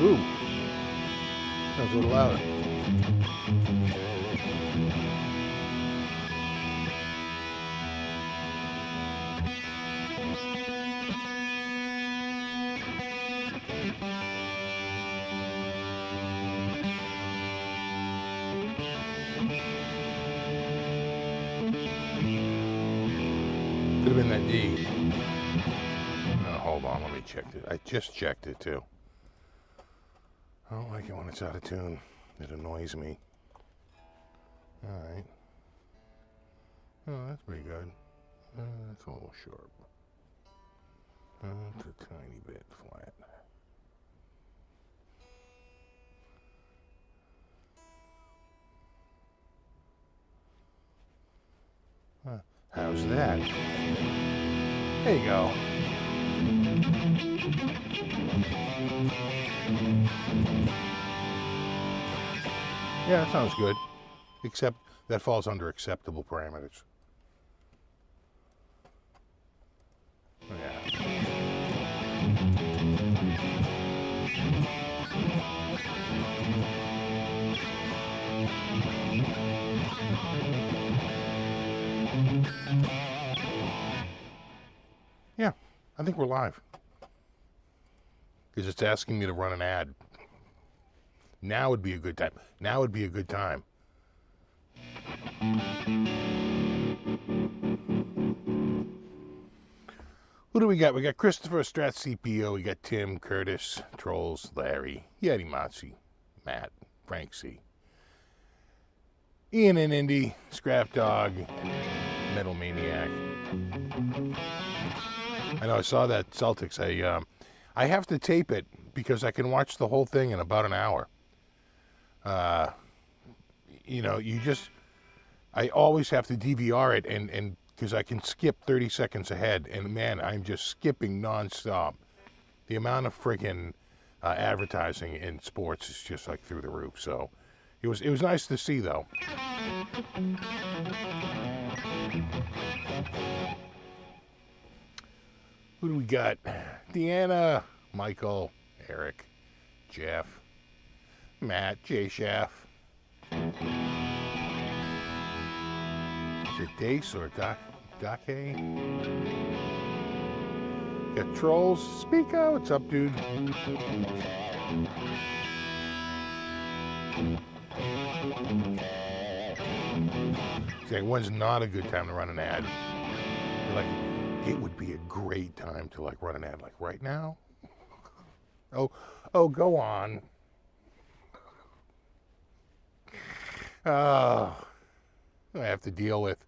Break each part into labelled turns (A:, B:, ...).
A: Ooh. That's a little louder. Could have been that D. Hold on, let me check it. I just checked it too. I don't like it when it's out of tune. It annoys me. Alright. Oh, that's pretty good. That's a little sharp. It's a tiny bit flat. How's that? There you go. Yeah, that sounds good. Except that falls under acceptable parameters. Yeah. Yeah, I think we're live. Because it's asking me to run an ad. Now would be a good time. Now would be a good time. Who do we got? We got Christopher, Strat CPO. We got Tim, Curtis, Trolls, Larry, Yeti Matsi, Matt, Frank C. Ian and Indy, Scrap Dog, Metal Maniac. I know I saw that Celtics. I have to tape it because I can watch the whole thing in about an hour. You know, I always have to DVR it and because I can skip 30 seconds ahead, and man, I'm just skipping nonstop. The amount of freaking advertising in sports is just like through the roof. So it was nice to see though. Who do we got? Deanna, Michael, Eric, Jeff, Matt, J. Shaff. Is it Dace or Dake? Got Trolls. Speaka, what's up, dude? Okay, when's not a good time to run an ad? Like, it would be a great time to like run an ad, like right now. Oh, go on. I have to deal with.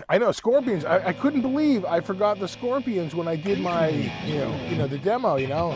A: I know Scorpions. I couldn't believe I forgot the Scorpions when I did my, you know, the demo. You know.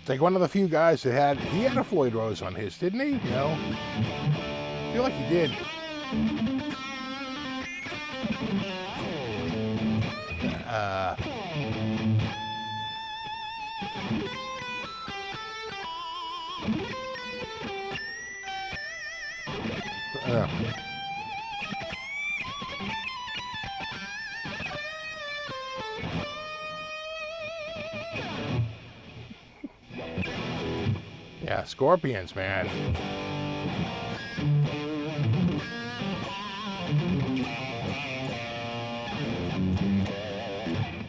A: Like one of the few guys that he had a Floyd Rose on his, didn't he? You know? I feel like he did. Yeah, Scorpions, man.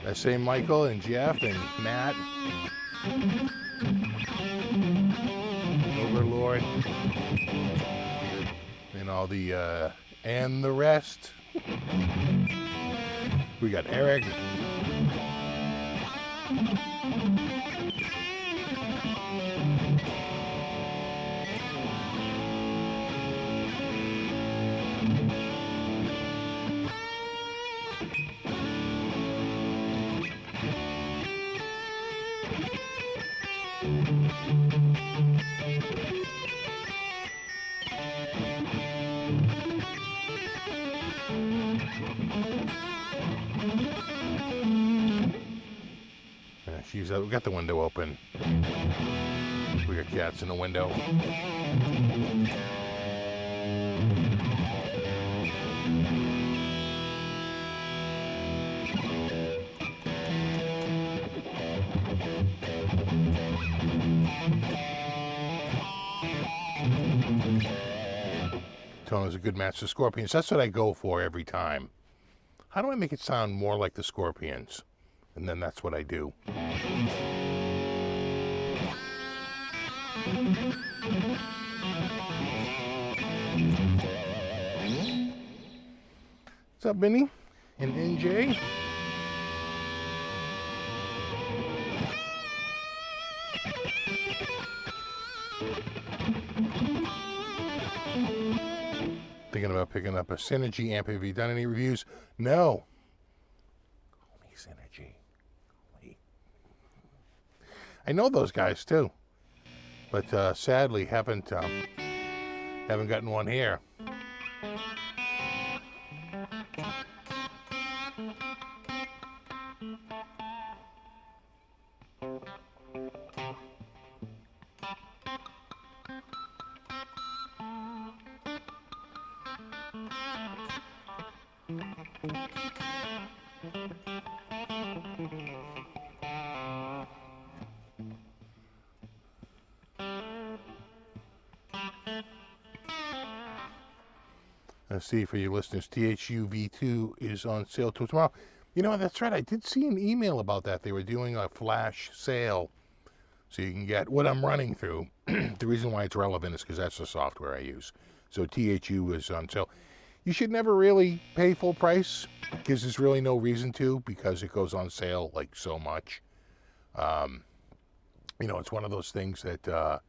A: That same Michael and Jeff and Matt. Overlord. keyboard. And all the, and the rest. We got Eric. We got the window open. We got cats in the window. Tone is a good match to Scorpions. That's what I go for every time. How do I make it sound more like the Scorpions? And then that's what I do. What's up, Vinny and NJ? Thinking about picking up a Synergy amp. Have you done any reviews? No. Only Synergy. I know those guys too, but sadly haven't gotten one here. Let's see, for you listeners, THU V2 is on sale till tomorrow. You know, that's right. I did see an email about that. They were doing a flash sale, so you can get what I'm running through. The reason why it's relevant is because that's the software I use. So THU is on sale. You should never really pay full price, because there's really no reason to, because it goes on sale like so much. You know, it's one of those things that,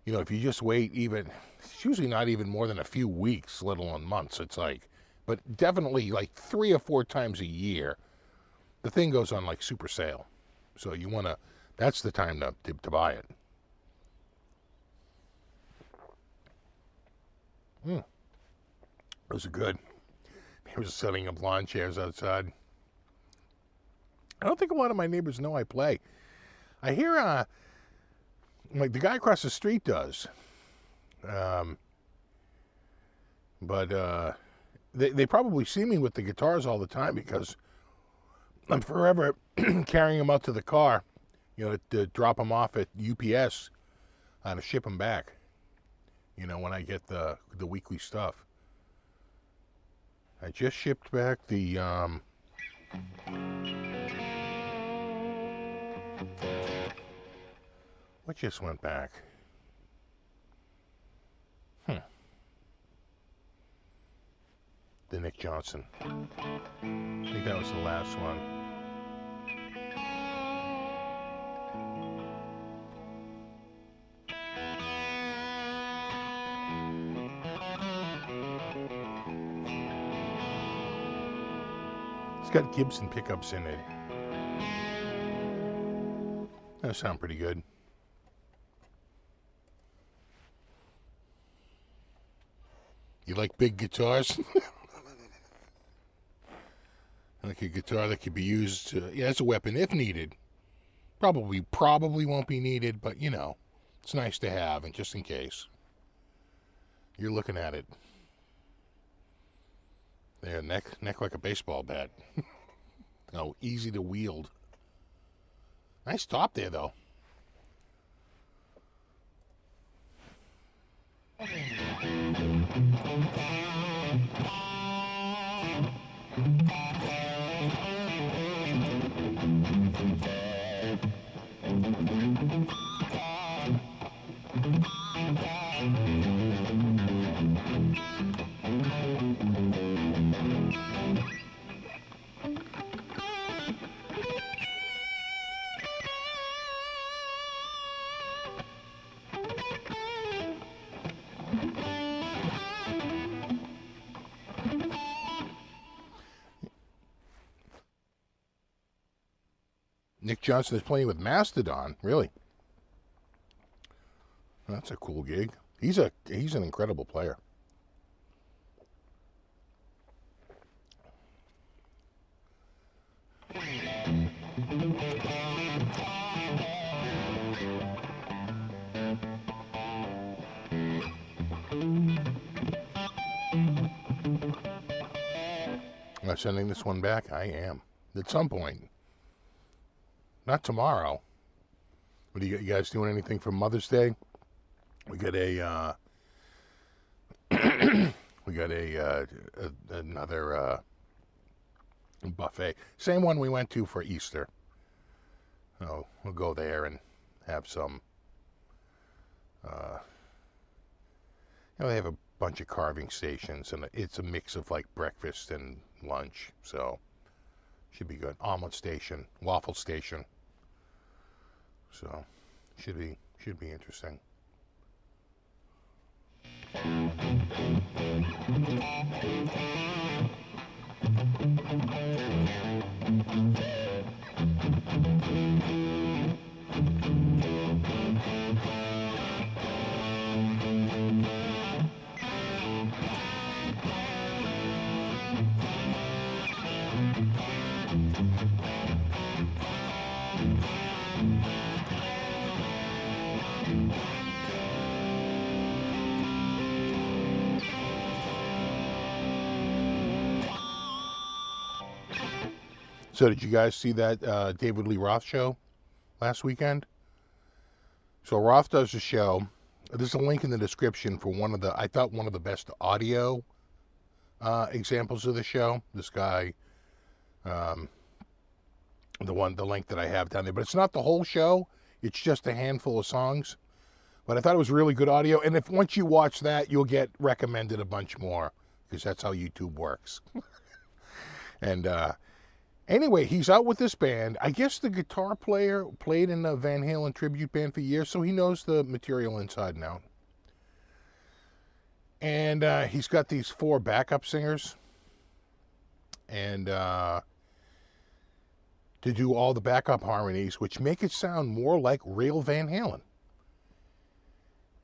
A: you know, if you just wait even, it's usually not even more than a few weeks, let alone months. It's like, but definitely like 3 or 4 times a year, the thing goes on like super sale. So you want to, that's the time to buy it. Those are good. Neighbors setting up lawn chairs outside. I don't think a lot of my neighbors know I play. I hear, like the guy across the street does. But they probably see me with the guitars all the time because I'm forever carrying them out to the car, you know, to drop them off at UPS to ship them back, you know, when I get the weekly stuff. I just shipped back the what just went back? The Nick Johnson. I think that was the last one. It's got Gibson pickups in it. That sound pretty good. You like big guitars? Like a guitar that could be used as a weapon if needed. Probably won't be needed, but you know, it's nice to have, and just in case. You're looking at it. There, neck like a baseball bat. Oh, easy to wield. Nice top there, though. Nick Johnson is playing with Mastodon. Really? That's a cool gig. He's an incredible player. Am I sending this one back? I am. At some point. Not tomorrow. What are you guys doing anything for Mother's Day? We got another buffet. Same one we went to for Easter. So we'll go there and have some. They have a bunch of carving stations, and it's a mix of like breakfast and lunch. So should be good. Omelet station, waffle station. So should be interesting. So did you guys see that David Lee Roth show last weekend? So Roth does a show. There's a link in the description for one of the best audio examples of the show. This guy, the link that I have down there. But it's not the whole show. It's just a handful of songs. But I thought it was really good audio. And once you watch that, you'll get recommended a bunch more. Because that's how YouTube works. And anyway, he's out with this band. I guess the guitar player played in a Van Halen tribute band for years, so he knows the material inside and out. And he's got these 4 backup singers. And to do all the backup harmonies, which make it sound more like real Van Halen.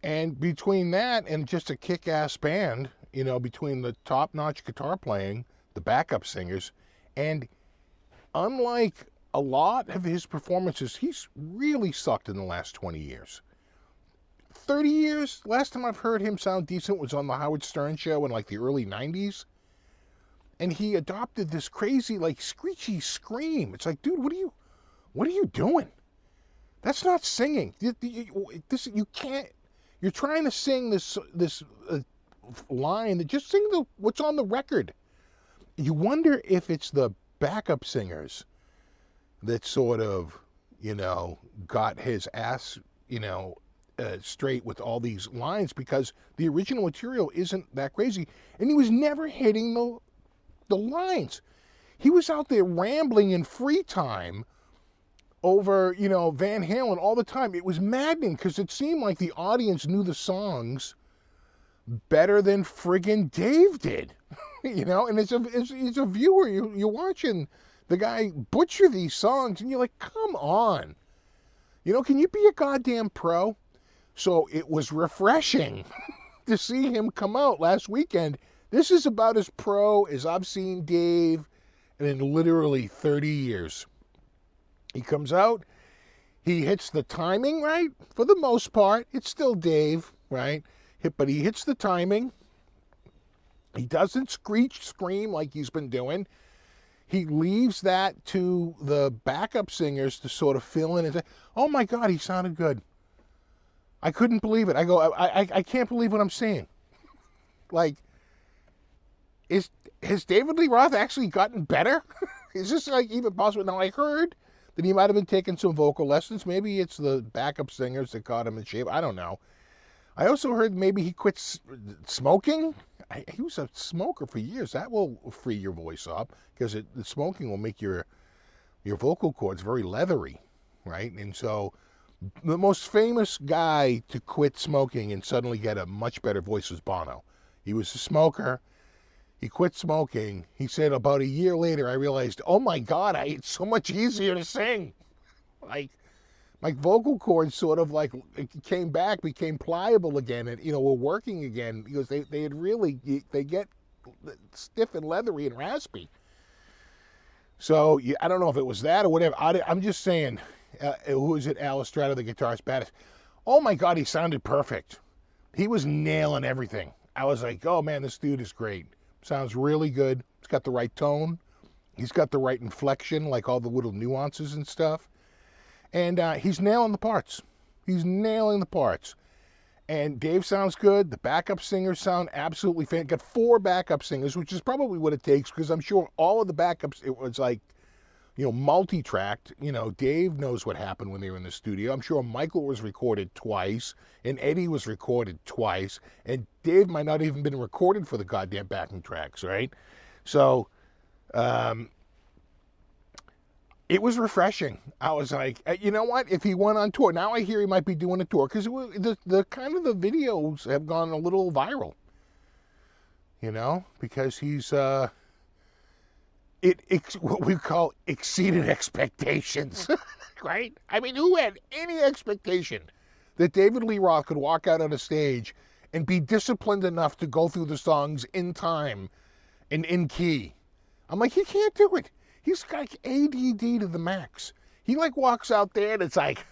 A: And between that and just a kick-ass band, between the top-notch guitar playing, the backup singers, and unlike a lot of his performances, he's really sucked in the last 20 years. 30 years? Last time I've heard him sound decent was on the Howard Stern show in like the early 90s. And he adopted this crazy, like, screechy scream. It's like, dude, what are you doing? That's not singing. You can't. You're trying to sing this line. Just sing what's on the record. You wonder if it's the backup singers that sort of, got his ass, straight with all these lines, because the original material isn't that crazy. And he was never hitting the lines. He was out there rambling in free time over, Van Halen all the time. It was maddening because it seemed like the audience knew the songs better than friggin' Dave did. And as a viewer, you're watching the guy butcher these songs, and you're like, come on. Can you be a goddamn pro? So it was refreshing to see him come out last weekend. This is about as pro as I've seen Dave in literally 30 years. He comes out, he hits the timing, right? For the most part, it's still Dave, right? But he hits the timing. He doesn't scream like he's been doing. He leaves that to the backup singers to sort of fill in and say, oh my God, he sounded good. I couldn't believe it. I go, I can't believe what I'm seeing. Like, has David Lee Roth actually gotten better? Is this like even possible? Now, I heard that he might have been taking some vocal lessons. Maybe it's the backup singers that got him in shape. I don't know. I also heard maybe he quit smoking. He was a smoker for years. That will free your voice up, because the smoking will make your vocal cords very leathery, right? And so the most famous guy to quit smoking and suddenly get a much better voice was Bono. He was a smoker. He quit smoking. He said, about a year later, I realized, oh my God, it's so much easier to sing. Like, my vocal cords sort of like came back, became pliable again, and were working again because they had really, they get stiff and leathery and raspy. So I don't know if it was that or whatever. I'm just saying, who is it? Al Estrada, the guitarist, baddest. Oh my God, he sounded perfect. He was nailing everything. I was like, oh man, this dude is great. Sounds really good. He's got the right tone. He's got the right inflection, like all the little nuances and stuff. And he's nailing the parts. He's nailing the parts. And Dave sounds good. The backup singers sound absolutely fantastic. Got 4 backup singers, which is probably what it takes, because I'm sure all of the backups, it was like, multi-tracked. Dave knows what happened when they were in the studio. I'm sure Michael was recorded twice, and Eddie was recorded twice, and Dave might not even been recorded for the goddamn backing tracks, right? So, it was refreshing. I was like, you know what? If he went on tour, now I hear he might be doing a tour, because the kind of the videos have gone a little viral. Because he's what we call exceeded expectations, right? I mean, who had any expectation that David Lee Roth could walk out on a stage and be disciplined enough to go through the songs in time and in key? I'm like, he can't do it. He's got ADD to the max. He like walks out there and it's like,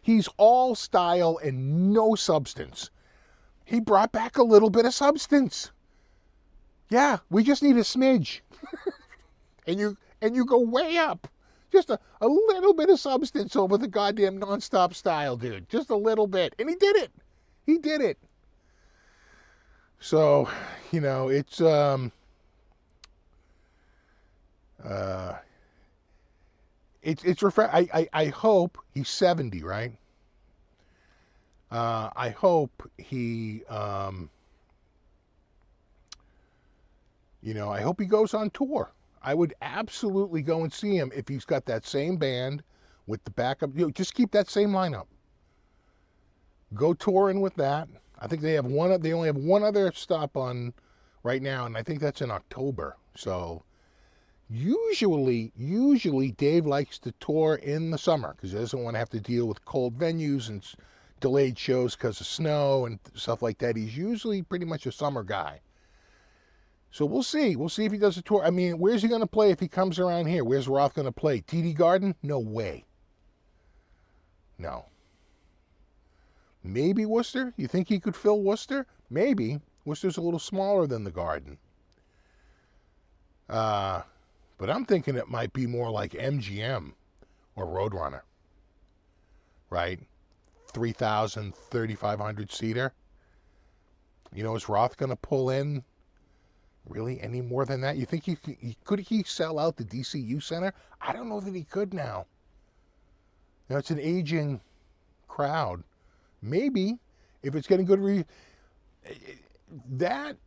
A: he's all style and no substance. He brought back a little bit of substance. Yeah, we just need a smidge. and you go way up. Just a little bit of substance over the goddamn nonstop style, dude. Just a little bit. And he did it. He did it. So, it's it's refreshing. I hope he's 70, right? I hope he I hope he goes on tour. I would absolutely go and see him if he's got that same band with the backup. Just keep that same lineup. Go touring with that. I think they only have one other stop on right now, and I think that's in October. So usually Dave likes to tour in the summer because he doesn't want to have to deal with cold venues and delayed shows because of snow and stuff like that. He's usually pretty much a summer guy. So we'll see. We'll see if he does a tour. I mean, where's he going to play if he comes around here? Where's Roth going to play? TD Garden? No way. No. Maybe Worcester? You think he could fill Worcester? Maybe. Worcester's a little smaller than the Garden. But I'm thinking it might be more like MGM or Roadrunner. Right? 3,000, 3,500 seater. Is Roth going to pull in really any more than that? You think could he sell out the DCU Center? I don't know that he could now. It's an aging crowd. Maybe if it's getting good that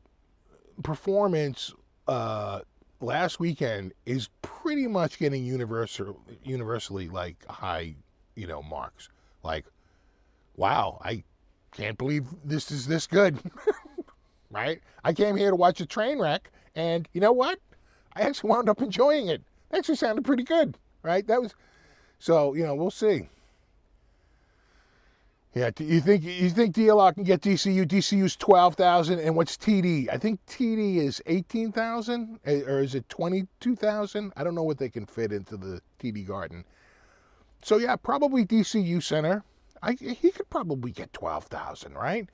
A: performance last weekend is pretty much getting universally like high marks. Like, wow, I can't believe this is this good. Right? I came here to watch a train wreck, and you know what? I actually wound up enjoying it. It actually sounded pretty good, right? So we'll see. Yeah, you think DLR can get DCU? DCU's 12,000, and what's TD? I think TD is 18,000, or is it 22,000? I don't know what they can fit into the TD Garden. So yeah, probably DCU Center. He could probably get 12,000, right?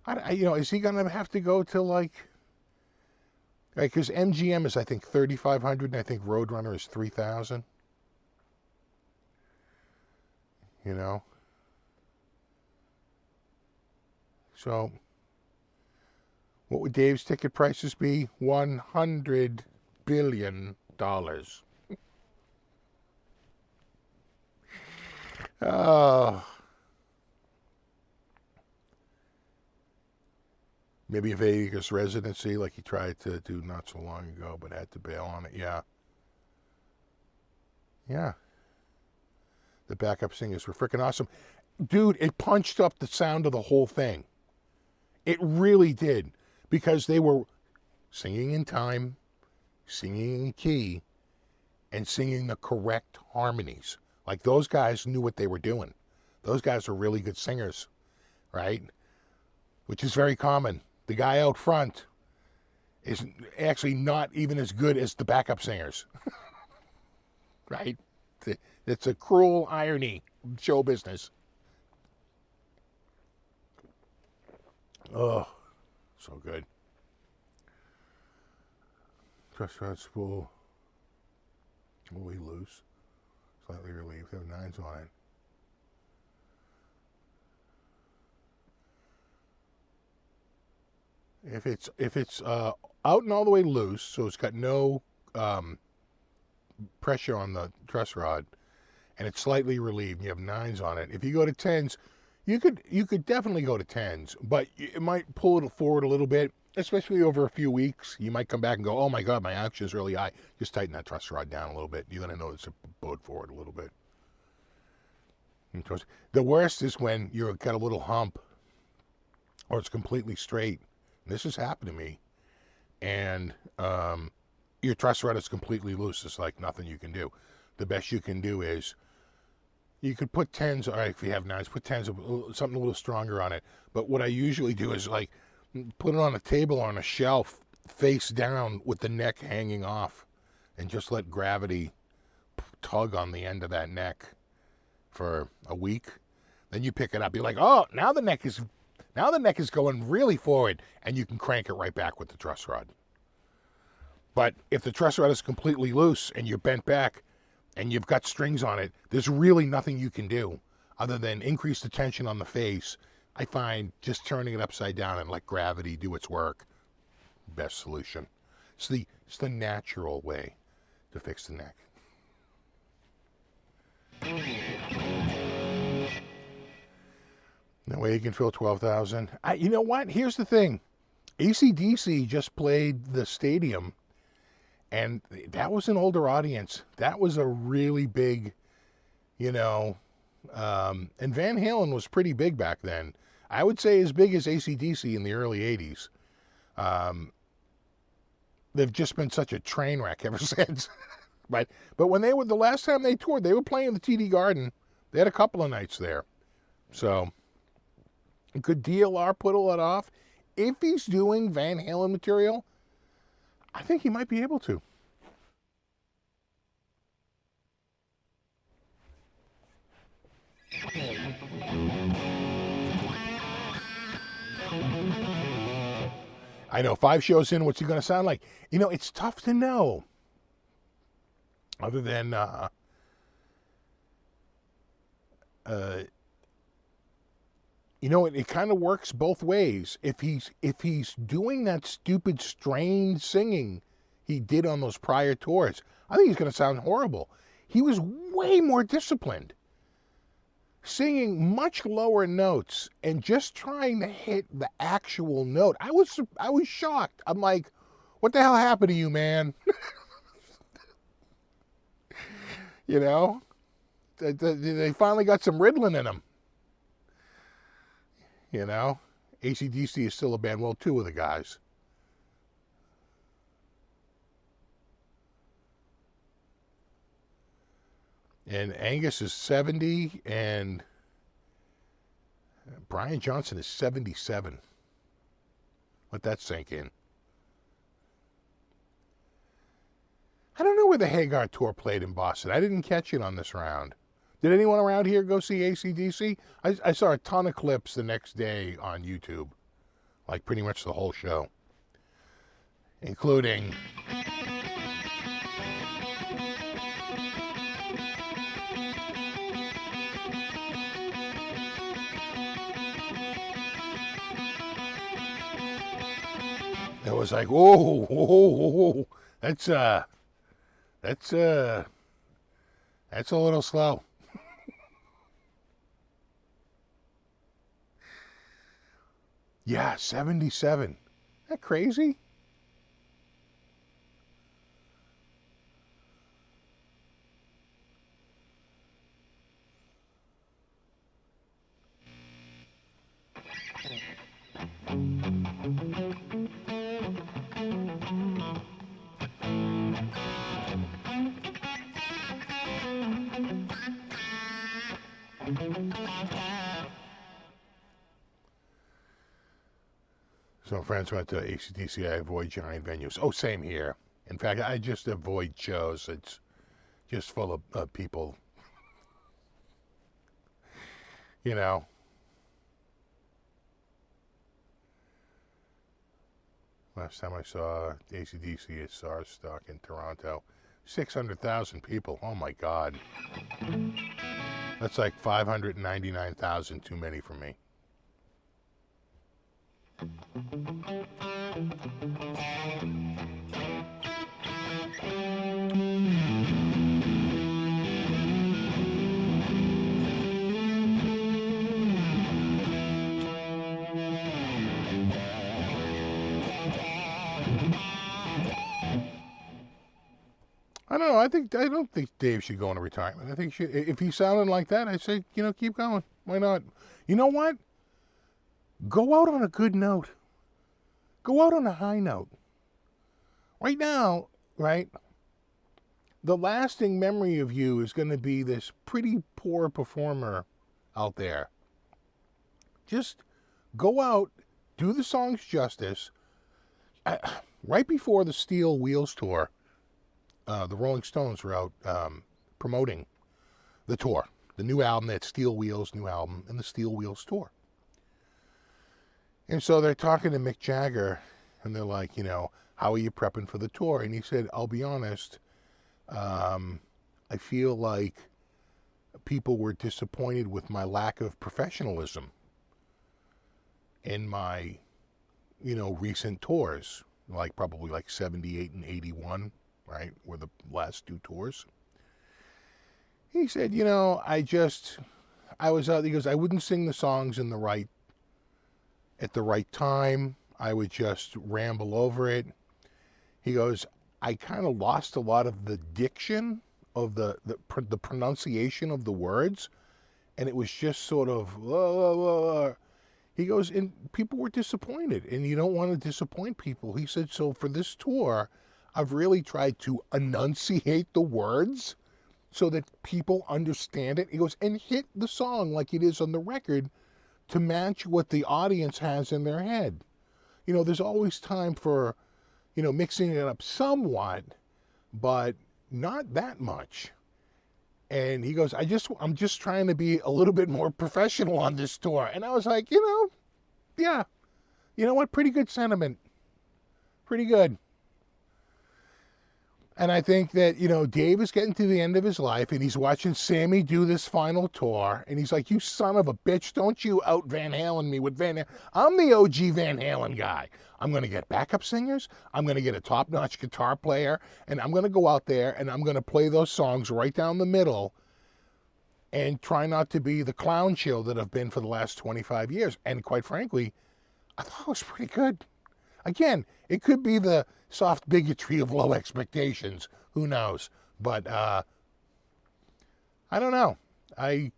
A: Is he going to have to go to like, because MGM is, I think, 3,500, and I think Roadrunner is 3,000. So, what would Dave's ticket prices be? $100 billion. Oh. Maybe a Vegas residency like he tried to do not so long ago, but had to bail on it. Yeah. Yeah. The backup singers were freaking awesome. Dude, it punched up the sound of the whole thing. It really did. Because they were singing in time, singing in key, and singing the correct harmonies. Like, those guys knew what they were doing. Those guys are really good singers, right? Which is very common. The guy out front is actually not even as good as the backup singers, right? It's a cruel irony of show business. Oh, so good. Truss rod spool, fully loose, slightly relieved. Have 9s on it. If it's out and all the way loose, so it's got no pressure on the truss rod, and it's slightly relieved, and you have 9s on it. If you go to 10s, you could definitely go to 10s, but it might pull it forward a little bit, especially over a few weeks. You might come back and go, oh my God, my action is really high. Just tighten that truss rod down a little bit. You're going to notice it bowed forward a little bit. The worst is when you've got a little hump or it's completely straight. This has happened to me, and your truss rod is completely loose. It's like nothing you can do. The best you can do is you could put 10s, all right, if you have 9s, put 10s, something a little stronger on it. But what I usually do is like put it on a table or on a shelf face down with the neck hanging off, and just let gravity tug on the end of that neck for a week. Then you pick it up. You're like, oh, now the neck is going really forward, and you can crank it right back with the truss rod. But if the truss rod is completely loose and you're bent back and you've got strings on it, there's really nothing you can do other than increase the tension on the face. I find just turning it upside down and let gravity do its work, best solution. It's the natural way to fix the neck. No way you can fill 12,000. You know what? Here's the thing. AC/DC just played the stadium, and that was an older audience. That was a really big, and Van Halen was pretty big back then. I would say as big as AC/DC in the early 80s. They've just been such a train wreck ever since. But when the last time they toured, they were playing the TD Garden. They had a couple of nights there. So could DLR pull it off? If he's doing Van Halen material, I think he might be able to. I know, 5 shows in, what's he going to sound like? It's tough to know. Other than, it kind of works both ways. If he's doing that stupid strained singing he did on those prior tours, I think he's going to sound horrible. He was way more disciplined, singing much lower notes and just trying to hit the actual note. I was shocked. I'm like, what the hell happened to you, man? They finally got some Ritalin in them. AC/DC is still a band. Well, 2 of the guys. And Angus is 70, and Brian Johnson is 77. Let that sink in. I don't know where the Hagar tour played in Boston. I didn't catch it on this round. Did anyone around here go see AC/DC? I saw a ton of clips the next day on YouTube. Like pretty much the whole show. Including... It was like, whoa, that's a little slow. Yeah, 77. Isn't that crazy? So friends went to AC/DC. I avoid giant venues. Oh, same here. In fact, I just avoid shows. It's just full of people. You know. Last time I saw AC/DC at SARS in Toronto, 600,000 people. Oh my God. That's like 599,000 too many for me. I don't know. I don't think Dave should go into retirement. I think if he's sounding like that, I say, keep going. Why not? You know what? Go out on a good note. Go out on a high note. Right now, right? The lasting memory of you is going to be this pretty poor performer out there. Just go out, do the songs justice. Right before the Steel Wheels tour, the Rolling Stones were out promoting the tour, the new album, that Steel Wheels new album, and the Steel Wheels tour. And so they're talking to Mick Jagger, and they're like, how are you prepping for the tour? And he said, I'll be honest, I feel like people were disappointed with my lack of professionalism in my, recent tours, probably 78 and 81. Right, were the last two tours. He said, I was out. He goes, I wouldn't sing the songs at the right time. I would just ramble over it. He goes, I kind of lost a lot of the diction of the pronunciation of the words, and it was just sort of. He goes, and people were disappointed, and you don't want to disappoint people. He said, so for this tour, I've really tried to enunciate the words so that people understand it. He goes, and hit the song like it is on the record to match what the audience has in their head. There's always time for, mixing it up somewhat, but not that much. And he goes, I'm just trying to be a little bit more professional on this tour. And I was like, yeah, you know what? Pretty good sentiment. Pretty good. And I think that, Dave is getting to the end of his life, and he's watching Sammy do this final tour, and he's like, you son of a bitch, don't you out Van Halen me with Van Halen. I'm the OG Van Halen guy. I'm going to get backup singers, I'm going to get a top-notch guitar player, and I'm going to go out there, and I'm going to play those songs right down the middle, and try not to be the clown show that I've been for the last 25 years. And quite frankly, I thought it was pretty good. Again, it could be the soft bigotry of low expectations. Who knows? But I don't know. I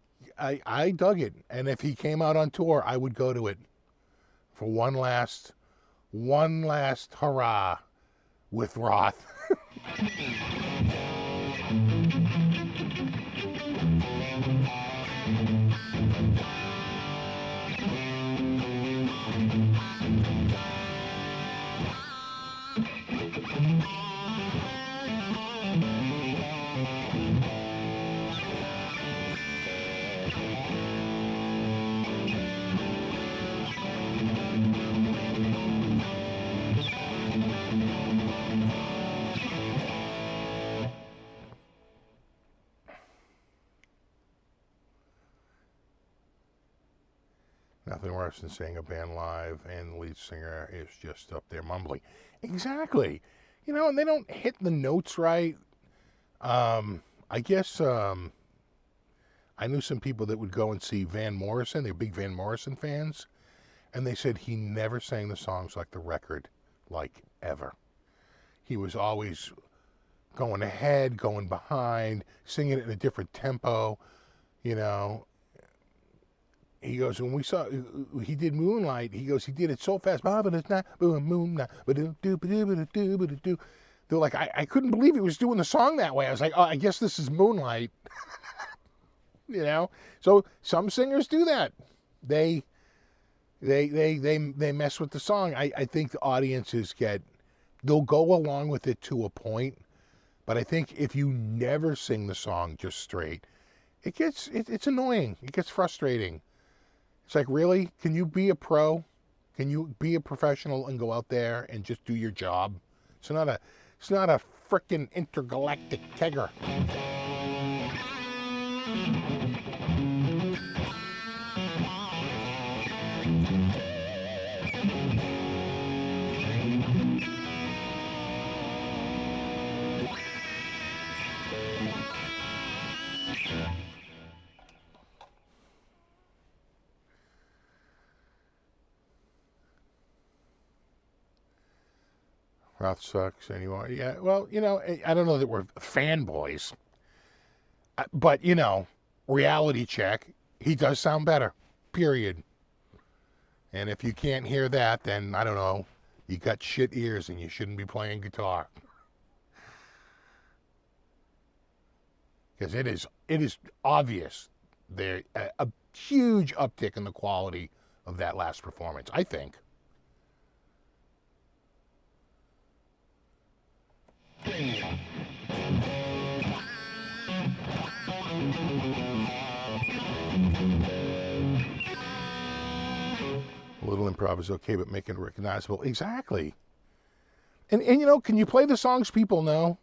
A: dug it. And if he came out on tour, I would go to it for one last hurrah with Roth. Nothing worse than seeing a band live and the lead singer is just up there mumbling. Exactly. And they don't hit the notes right. I guess I knew some people that would go and see Van Morrison. They're big Van Morrison fans. And they said he never sang the songs like the record, ever. He was always going ahead, going behind, singing it in a different tempo, He goes, when we saw, he did Moonlight, he goes, he did it so fast. They're like, I couldn't believe he was doing the song that way. I was like, oh, I guess this is Moonlight. You know, so some singers do that. They mess with the song. I think the audiences they'll go along with it to a point, but I think if you never sing the song just straight, it's annoying. It gets frustrating. It's like, really? Can you be a pro? Can you be a professional and go out there and just do your job? It's not a frickin' intergalactic kegger. Roth sucks anymore. Yeah, well, you know, I don't know that we're fanboys, but, you know, reality check, he does sound better, period. And if you can't hear that, then, I don't know, you got shit ears and you shouldn't be playing guitar. Because it is obvious there a huge uptick in the quality of that last performance, I think. A little improv is okay, but making it recognizable. Exactly. And you know, can you play the songs people know?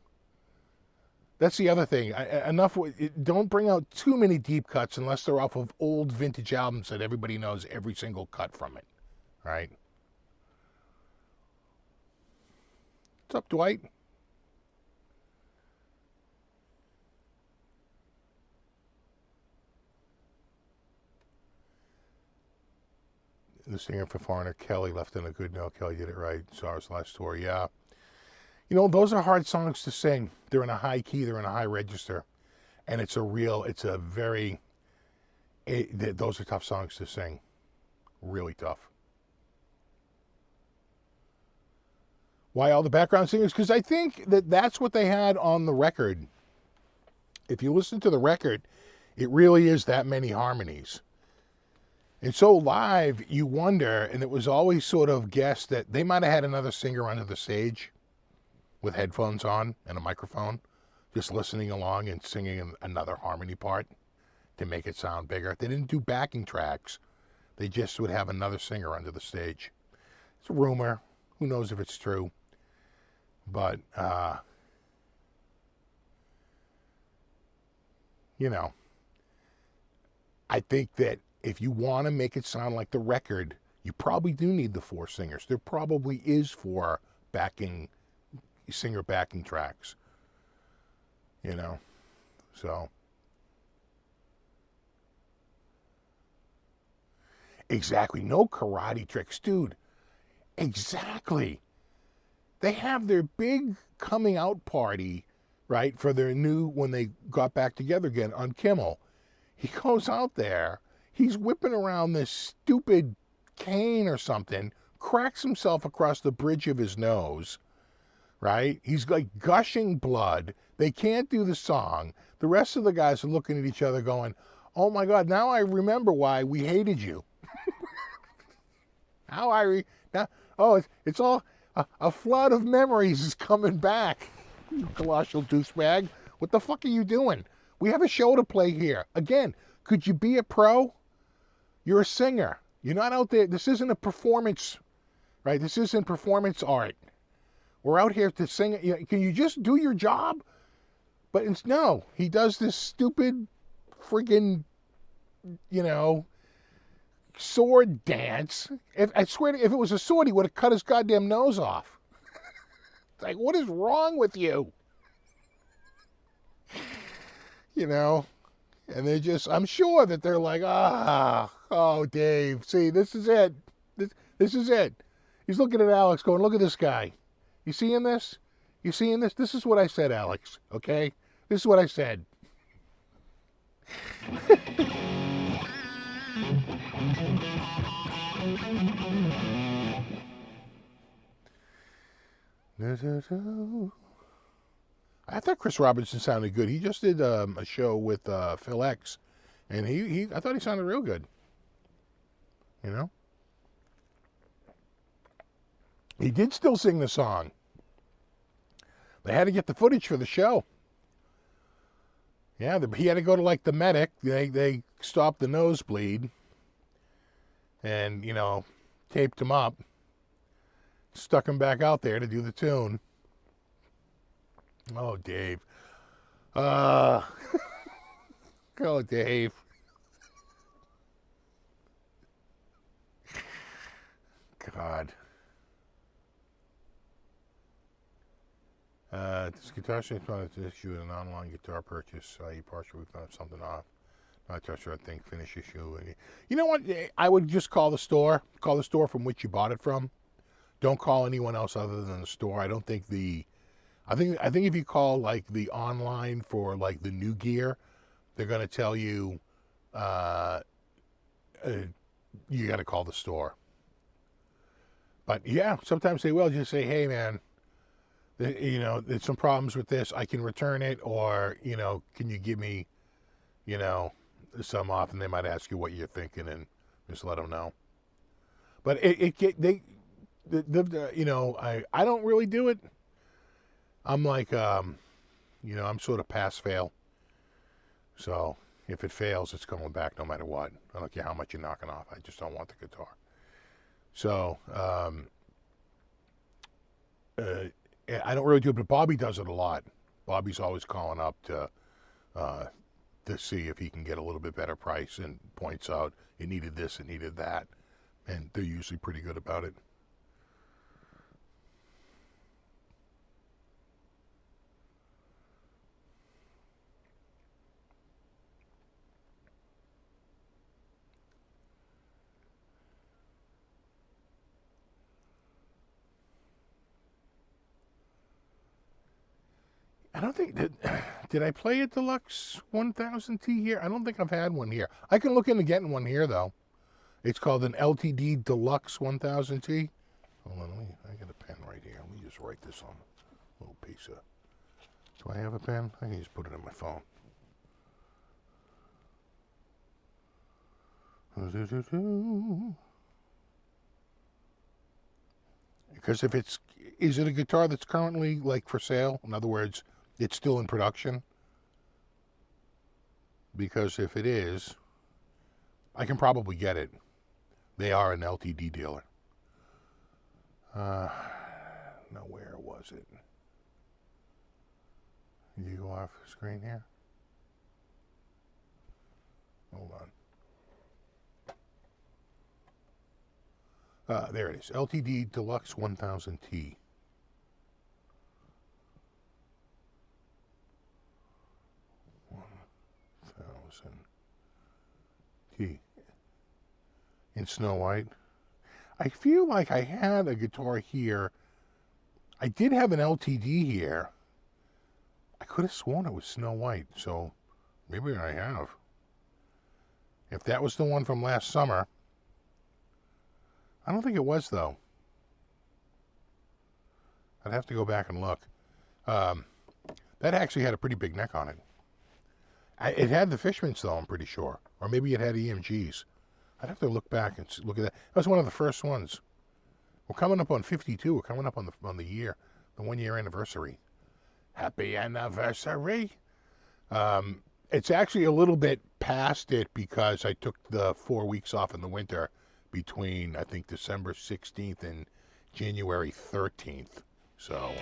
A: That's the other thing. Don't bring out too many deep cuts unless they're off of old vintage albums that everybody knows every single cut from it. Right? What's up, Dwight? The singer for Foreigner, Kelly, left on a good note. Kelly did it right. SARS last tour, yeah. You know, those are hard songs to sing. They're in a high key, they're in a high register. And those are tough songs to sing. Really tough. Why all the background singers? Because I think that's what they had on the record. If you listen to the record, it really is that many harmonies. And so live, you wonder, and it was always sort of guessed that they might have had another singer under the stage with headphones on and a microphone, just listening along and singing another harmony part to make it sound bigger. They didn't do backing tracks. They just would have another singer under the stage. It's a rumor. Who knows if it's true? But, you know, I think that if you want to make it sound like the record, you probably do need the 4 singers. There probably is 4 singer backing tracks. You know, so. Exactly. No karate tricks, dude. Exactly. They have their big coming out party, right, for their when they got back together again on Kimmel. He goes out there. He's whipping around this stupid cane or something, cracks himself across the bridge of his nose, right? He's like gushing blood. They can't do the song. The rest of the guys are looking at each other going, oh my God, now I remember why we hated you. It's all a flood of memories is coming back. You colossal douchebag. What the fuck are you doing? We have a show to play here. Again, could you be a pro? You're a singer. You're not out there. This isn't a performance, right? This isn't performance art. We're out here to sing. Can you just do your job? But no, he does this stupid friggin', sword dance. I swear to you, if it was a sword, he would have cut his goddamn nose off. It's like, what is wrong with you? And they're just, I'm sure that they're like, oh, Dave, see, this is it. This is it. He's looking at Alex going, look at this guy. You seeing this? You seeing this? This is what I said, Alex, okay? This is what I said. I thought Chris Robinson sounded good. He just did a show with Phil X And I thought he sounded real good. You know? He did still sing the song. They had to get the footage for the show. Yeah, he had to go to like the medic. They stopped the nosebleed and, you know, taped him up, stuck him back out there to do the tune. Oh, Dave. Oh, Dave. God. This guitar shop wanted to issue an online guitar purchase. You partially found something off. Not sure. I think finish issue. You know what? I would just call the store. Call the store from which you bought it from. Don't call anyone else other than the store. I don't think I think if you call like the online for like the new gear, they're gonna tell you you got to call the store. But yeah, sometimes they will just say, "Hey, man, you know, there's some problems with this. I can return it, or you know, can you give me, you know, some off?" And they might ask you what you're thinking, and just let them know. But you know, I don't really do it. I'm like, you know, I'm sort of pass fail. So if it fails, it's coming back no matter what. I don't care how much you're knocking off. I just don't want the guitar. So I don't really do it, but Bobby does it a lot. Bobby's always calling up to see if he can get a little bit better price, and points out it needed this, it needed that, and they're usually pretty good about it. I don't think did I play a Deluxe 1000T here? I don't think I've had one here. I can look into getting one here though. It's called an LTD Deluxe 1000T. Hold on, I got a pen right here. Let me just write this on a little piece of. Do I have a pen? I can just put it in my phone. Because if is it a guitar that's currently like for sale? In other words, it's still in production? Because if it is, I can probably get it. They are an LTD dealer. Now where was it? Did you go off screen here? Hold on. There it is. LTD Deluxe 1000T. T. In Snow White. I feel like I had a guitar here. I did have an LTD here. I could have sworn it was Snow White, so maybe I have. If that was the one from last summer. I don't think it was, though. I'd have to go back and look. That actually had a pretty big neck on it. It had the Fishmans, though, I'm pretty sure. Or maybe it had EMGs. I'd have to look back and look at that. That was one of the first ones. We're coming up on 52. We're coming up on the year, the 1 year anniversary. Happy anniversary. It's actually a little bit past it because I took the 4 weeks off in the winter between, I think, December 16th and January 13th. So.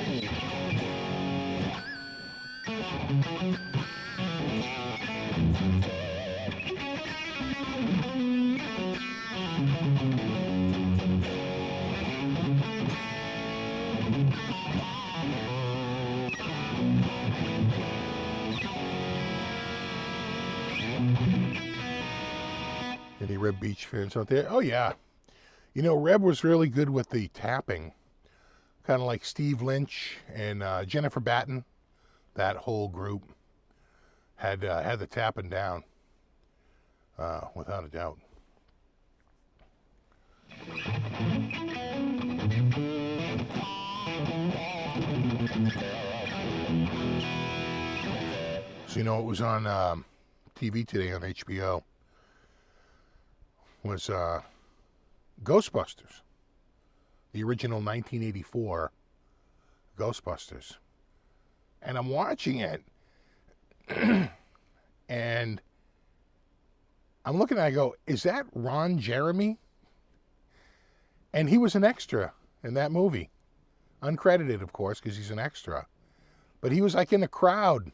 A: Any Reb Beach fans out there? Oh, yeah. You know, Reb was really good with the tapping. Kind of like Steve Lynch and Jennifer Batten. That whole group had the tapping down. Without a doubt. So, you know, it was on TV today on HBO was Ghostbusters, the original 1984 Ghostbusters. And I'm watching it, and I'm looking at it, I go, is that Ron Jeremy? And he was an extra in that movie. Uncredited, of course, because he's an extra. But he was like in a crowd,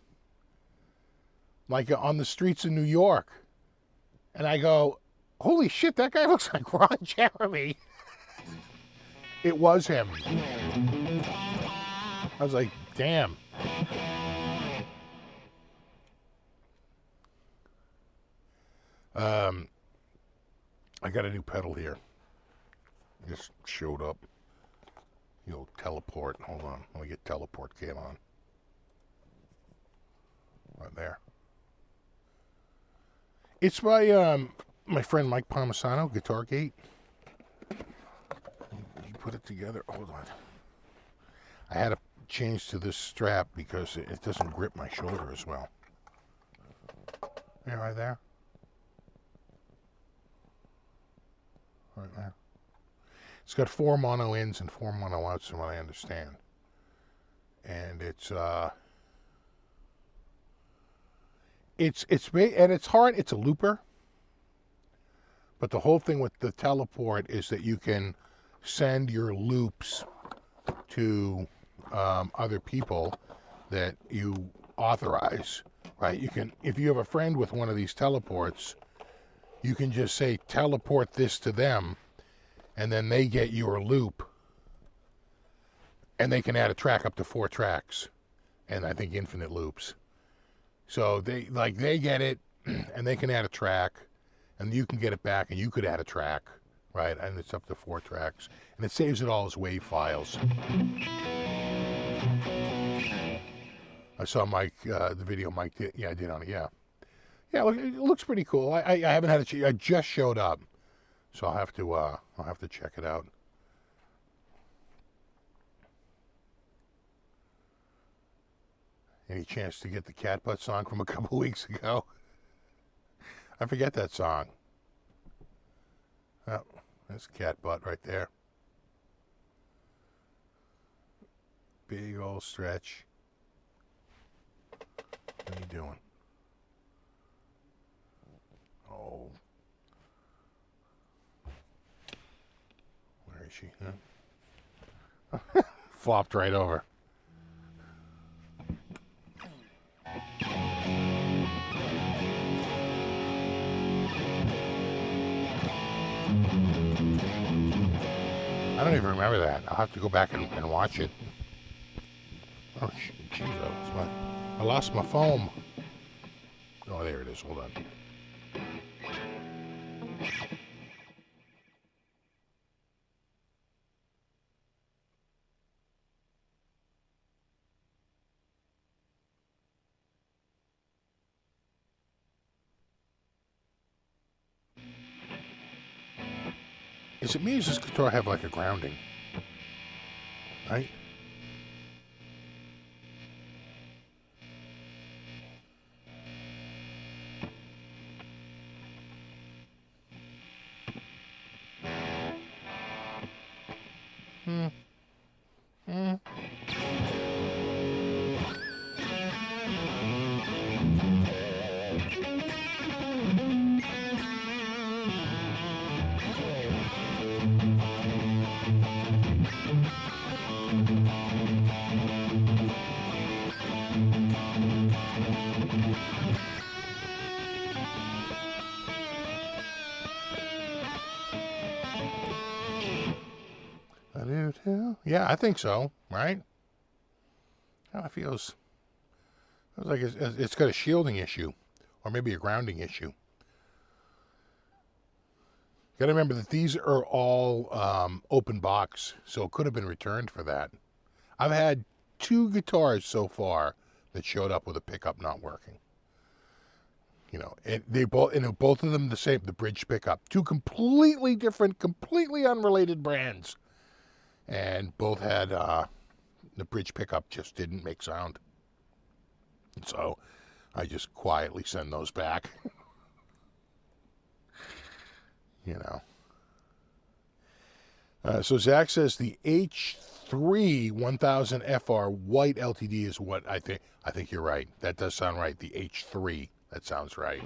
A: like on the streets of New York. And I go, holy shit, that guy looks like Ron Jeremy. It was him. I was like, damn. I got a new pedal here. Just showed up. You'll teleport. Hold on. Let me get teleport cam on. Right there. It's by my friend Mike Palmisano, Guitar Gate. He put it together. Hold on. I had to change to this strap because it doesn't grip my shoulder as well. Yeah, right there. Right there. It's got 4 mono ins and 4 mono outs, from what I understand. And it's hard. It's a looper. But the whole thing with the teleport is that you can send your loops to other people that you authorize, right? You can, if you have a friend with one of these teleports, you can just say teleport this to them, and then they get your loop, and they can add a track up to 4 tracks, and I think infinite loops. So they get it, and they can add a track, and you can get it back, and you could add a track, right? And it's up to 4 tracks, and it saves it all as WAV files. I saw Mike, the video Mike did. Yeah, I did on it. Yeah, look, it looks pretty cool. I haven't had a. I just showed up, so I'll have to check it out. Any chance to get the Cat Butt song from a couple weeks ago? I forget that song. Oh, there's Cat Butt right there. Big old stretch. What are you doing? Oh. Where is she? Huh? Flopped right over. I don't even remember that. I'll have to go back and watch it. Oh, jeez, I lost my foam. Oh, there it is. Hold on. Is it me or does this guitar have like a grounding? Right? Yeah, I think so, right? How it feels like it's got a shielding issue, or maybe a grounding issue. Got to remember that these are all open box, so it could have been returned for that. I've had 2 guitars so far that showed up with a pickup not working. You know, both of them the same, the bridge pickup. 2 completely different, completely unrelated brands. And both had, the bridge pickup just didn't make sound. So I just quietly send those back. You know. So Zach says the H3 1000 FR white LTD is what I think. I think you're right. That does sound right. The H3. That sounds right.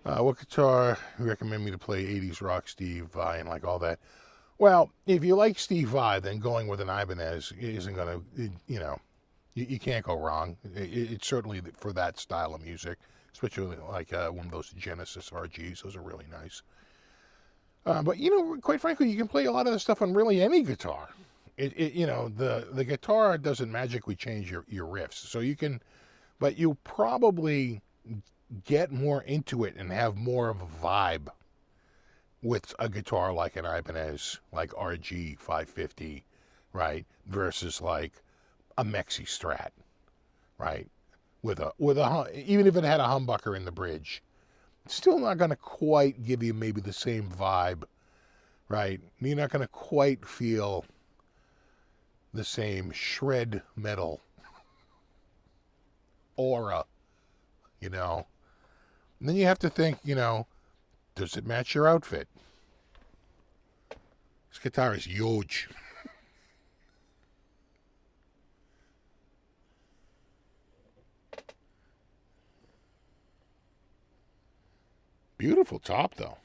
A: What guitar you recommend me to play? 80s rock, Steve Vai, and like all that. Well, if you like Steve Vai, then going with an Ibanez isn't going to, you can't go wrong. It's certainly for that style of music, especially like one of those Genesis RGs. Those are really nice. But, quite frankly, you can play a lot of this stuff on really any guitar. The guitar doesn't magically change your riffs. So you can, but you probably get more into it and have more of a vibe with a guitar like an Ibanez, like RG 550, right, versus like a Mexi Strat, right, with a even if it had a humbucker in the bridge, it's still not going to quite give you maybe the same vibe, right? You're not going to quite feel the same shred metal aura, And then you have to think, does it match your outfit? This guitar is huge. Beautiful top, though.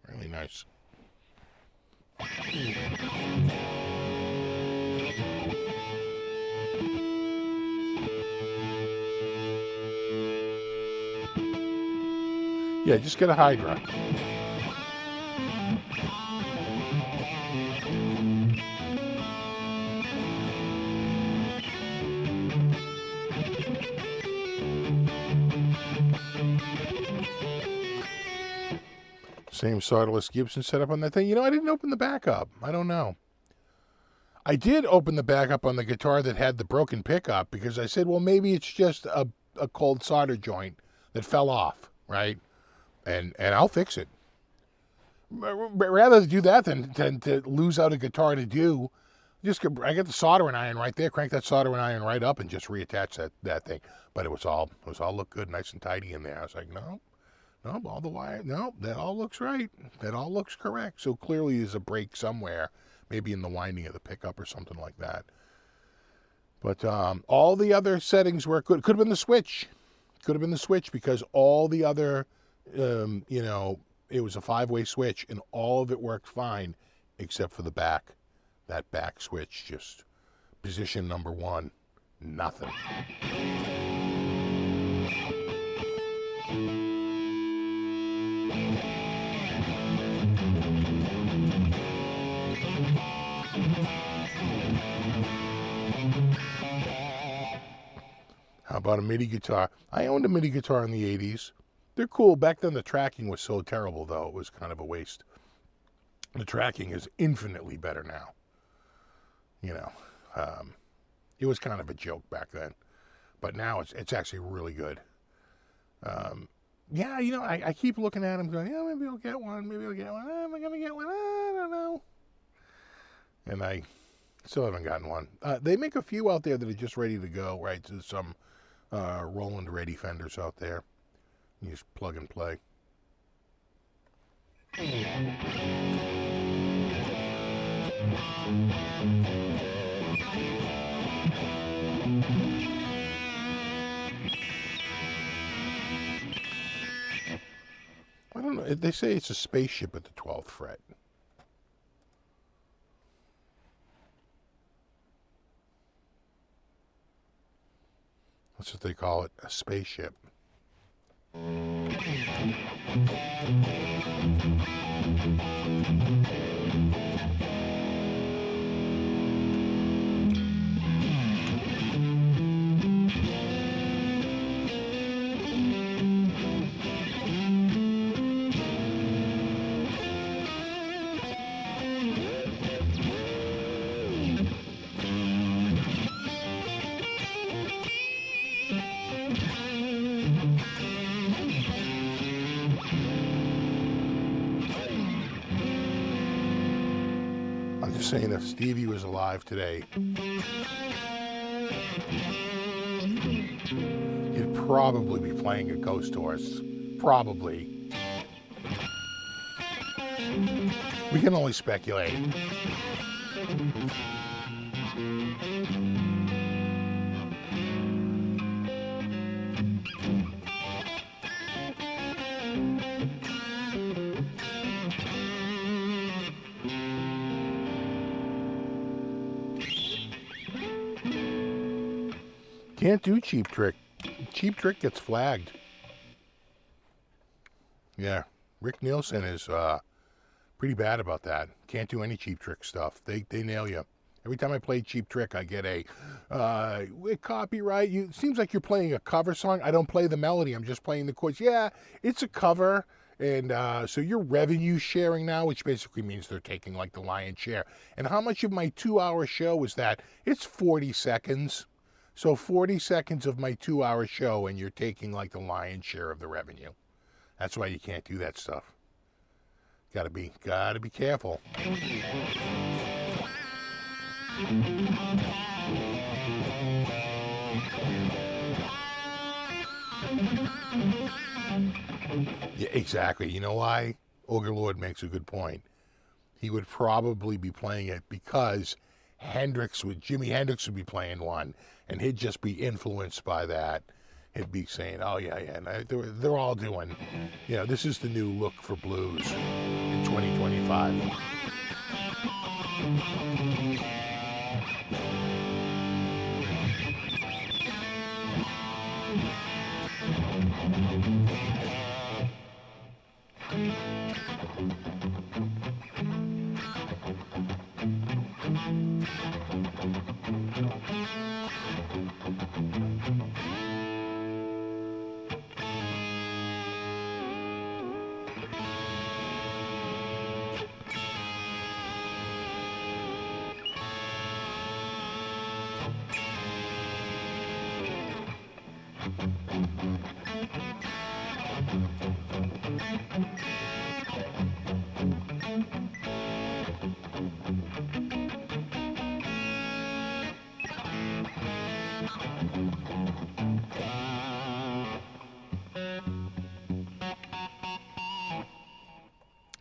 A: Really nice. Yeah, just get a Hydra. Same solderless Gibson setup on that thing. I didn't open the back up. I don't know. I did open the back up on the guitar that had the broken pickup because I said, well, maybe it's just a cold solder joint that fell off, right? And I'll fix it. Rather do that than to lose out a guitar to do. I get the soldering iron right there, crank that soldering iron right up and just reattach that thing. But it was all look good, nice and tidy in there. I was like, no, all the wire, no, that all looks right. That all looks correct. So clearly there's a break somewhere, maybe in the winding of the pickup or something like that. But all the other settings were good. Could have been the switch. Because all the other, it was a 5-way switch and all of it worked fine except for the back. That back switch, just position number 1, nothing. How about a MIDI guitar? I owned a MIDI guitar in the 80s. They're cool. Back then the tracking was so terrible, though. It was kind of a waste. The tracking is infinitely better now. It was kind of a joke back then. But now it's actually really good. I keep looking at them going, yeah, maybe I'll get one. Am I going to get one? I don't know. And I still haven't gotten one. They make a few out there that are just ready to go, right? There's some Roland ready Fenders out there. You just plug and play. I don't know. They say it's a spaceship at the 12th fret. That's what they call it, a spaceship. saying if Stevie was alive today, he'd probably be playing a Ghosthorse. Probably. We can only speculate. Can't do Cheap Trick. Cheap Trick gets flagged. Yeah, Rick Nielsen is pretty bad about that. Can't do any Cheap Trick stuff. They nail you. Every time I play Cheap Trick, I get a copyright. It seems like you're playing a cover song. I don't play the melody. I'm just playing the chords. Yeah, it's a cover. And so you're revenue sharing now, which basically means they're taking like the lion's share. And how much of my 2-hour show is that? It's 40 seconds. So 40 seconds of my 2-hour show, and you're taking like the lion's share of the revenue. That's why you can't do that stuff. Gotta be careful. Yeah, exactly. You know why? Ogre Lord makes a good point. He would probably be playing it because Jimi Hendrix would be playing one, and he'd just be influenced by that. He'd be saying, oh yeah, they're all doing, this is the new look for blues in 2025.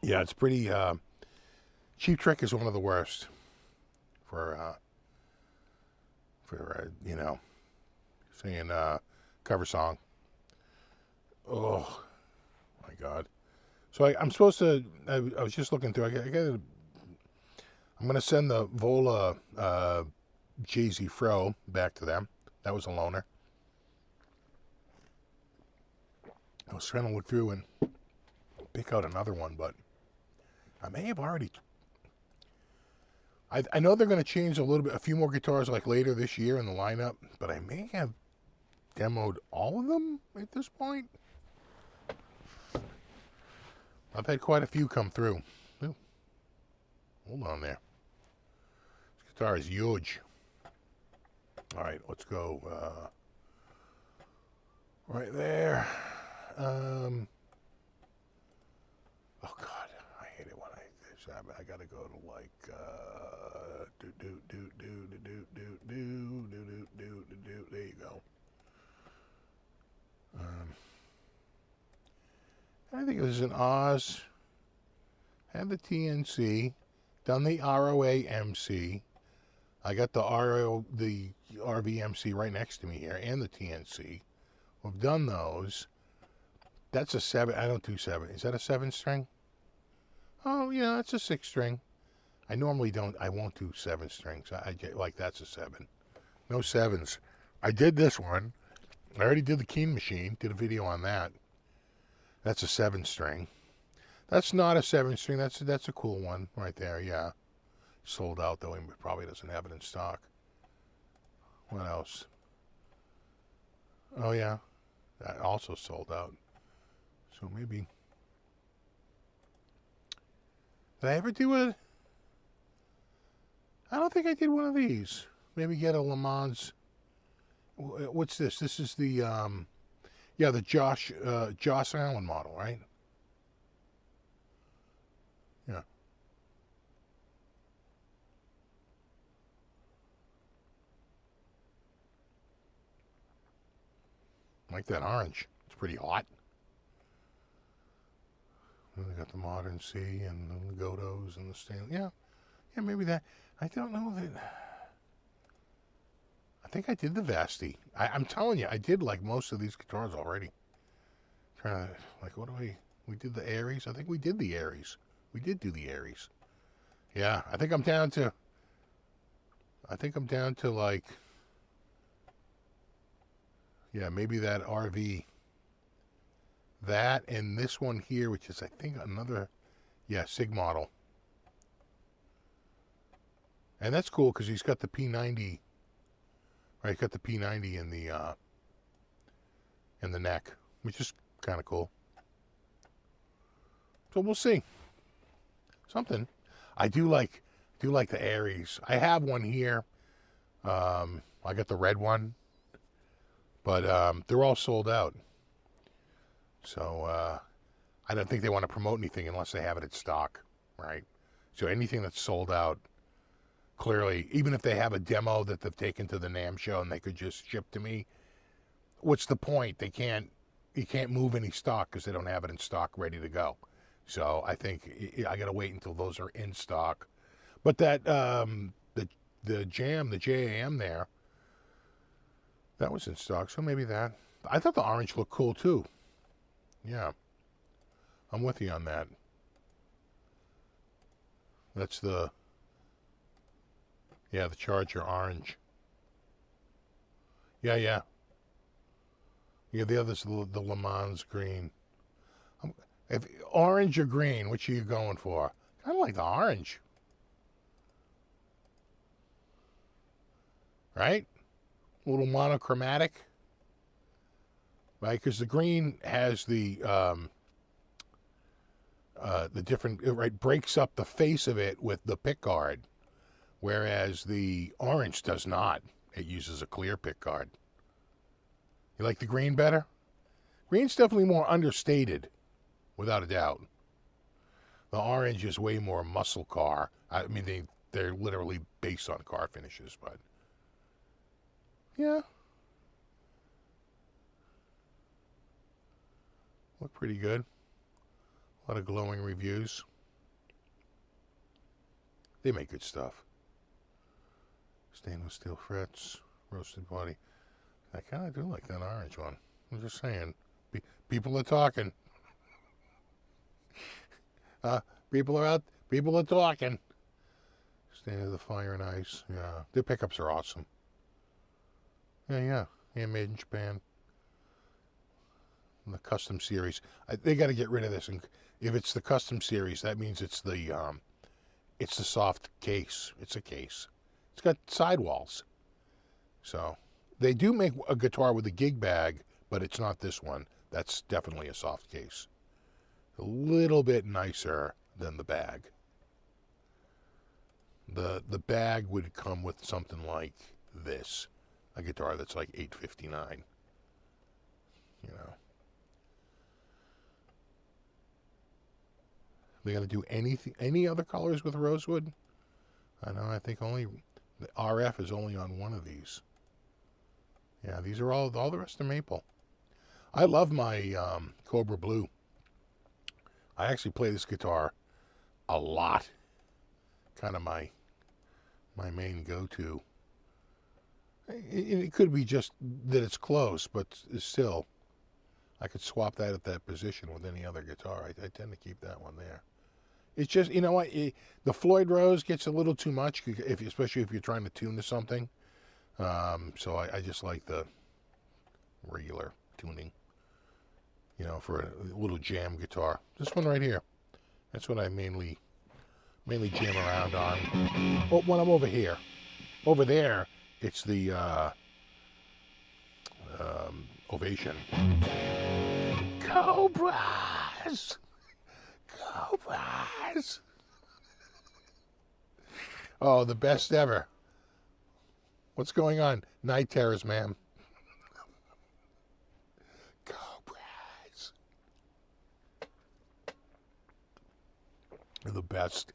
A: Yeah, it's pretty. Cheap Trick is one of the worst for saying cover song. Oh my God! So I'm supposed to. I was just looking through. I'm gonna send the Vola Jay-Z Fro back to them. That was a loaner. I was trying to look through and pick out another one, but I may have already. I know they're going to change a few more guitars like later this year in the lineup, but I may have demoed all of them at this point. I've had quite a few come through. Ooh. Hold on there. This guitar is huge. All right, let's go right there. Oh God, I hate it when I gotta go to like there you go. I think it was an Oz. Had the TNC, done the ROA MC. I got the RVMC right next to me here, and the TNC. We've done those. That's a 7. I don't do 7. Is that a 7-string? Oh, yeah, that's a 6-string. I normally don't. I won't do 7 strings. I get like that's a 7. No 7s. I did this one. I already did the Keen Machine. Did a video on that. That's a 7-string. That's not a 7-string. That's a cool one right there. Yeah. Sold out though. He probably doesn't have it in stock. What else? Oh yeah. That also sold out. So maybe. Did I ever do it? I don't think I did one of these. Maybe get a Le Mans. What's this? This is the the Josh Allen model, right? Yeah. I like that orange. It's pretty hot. And they got the modern C and the Godos and the stainless. Yeah, maybe that. I don't know that. I think I did the Vasti. I'm telling you, I did like most of these guitars already. Trying to, like, what do we did the Aries? I think we did the Aries. We did do the Aries. Yeah, I think I'm down to like, yeah, maybe that RV. That and this one here, which is, I think, another, yeah, Sig model. And that's cool because he's got the P90, right? He's got the P90 in the neck, which is kind of cool. So we'll see. Something. I do like the Aries. I have one here. I got the red one, but they're all sold out. So I don't think they want to promote anything unless they have it in stock, right? So anything that's sold out, clearly, even if they have a demo that they've taken to the NAMM show and they could just ship to me, what's the point? You can't move any stock because they don't have it in stock ready to go. So I think I got to wait until those are in stock. But that the JAM there, that was in stock. So maybe that. I thought the orange looked cool too. Yeah, I'm with you on that. That's the Charger orange. Yeah. The other's the Le Mans green. If orange or green, which are you going for? Kind of like the orange, right? A little monochromatic, right? Because the green has the different, right, breaks up the face of it with the pick guard, whereas the orange does not. It uses a clear pick guard. You like the green better? Green's definitely more understated, without a doubt. The orange is way more muscle car. I mean, they're literally based on car finishes, but yeah. Look pretty good. A lot of glowing reviews. They make good stuff. Stainless steel frets, roasted body. I kind of do like that orange one. I'm just saying. People are talking. People are out. People are talking. Stand of the Fire and Ice. Yeah. Their pickups are awesome. Yeah. Handmade in Japan. And the custom series. They got to get rid of this. And if it's the custom series, that means it's the soft case. It's a case. It's got sidewalls. So they do make a guitar with a gig bag, but it's not this one. That's definitely a soft case. A little bit nicer than the bag. The bag would come with something like this, a guitar that's like $859. You know. They gonna do any other colors with rosewood? I know. I think only the RF is only on one of these. Yeah, these are all the rest are maple. I love my Cobra Blue. I actually play this guitar a lot. Kind of my main go-to. It could be just that it's close, but still, I could swap that at that position with any other guitar. I tend to keep that one there. It's just, you know what, the Floyd Rose gets a little too much, especially if you're trying to tune to something. So I just like the regular tuning, you know, for a little jam guitar. This one right here, that's what I mainly jam around on. Well, when I'm over here. Over there, it's the Ovation. Cobras! Cobras! Oh, the best ever. What's going on? Night terrors, ma'am. Cobras. They're the best.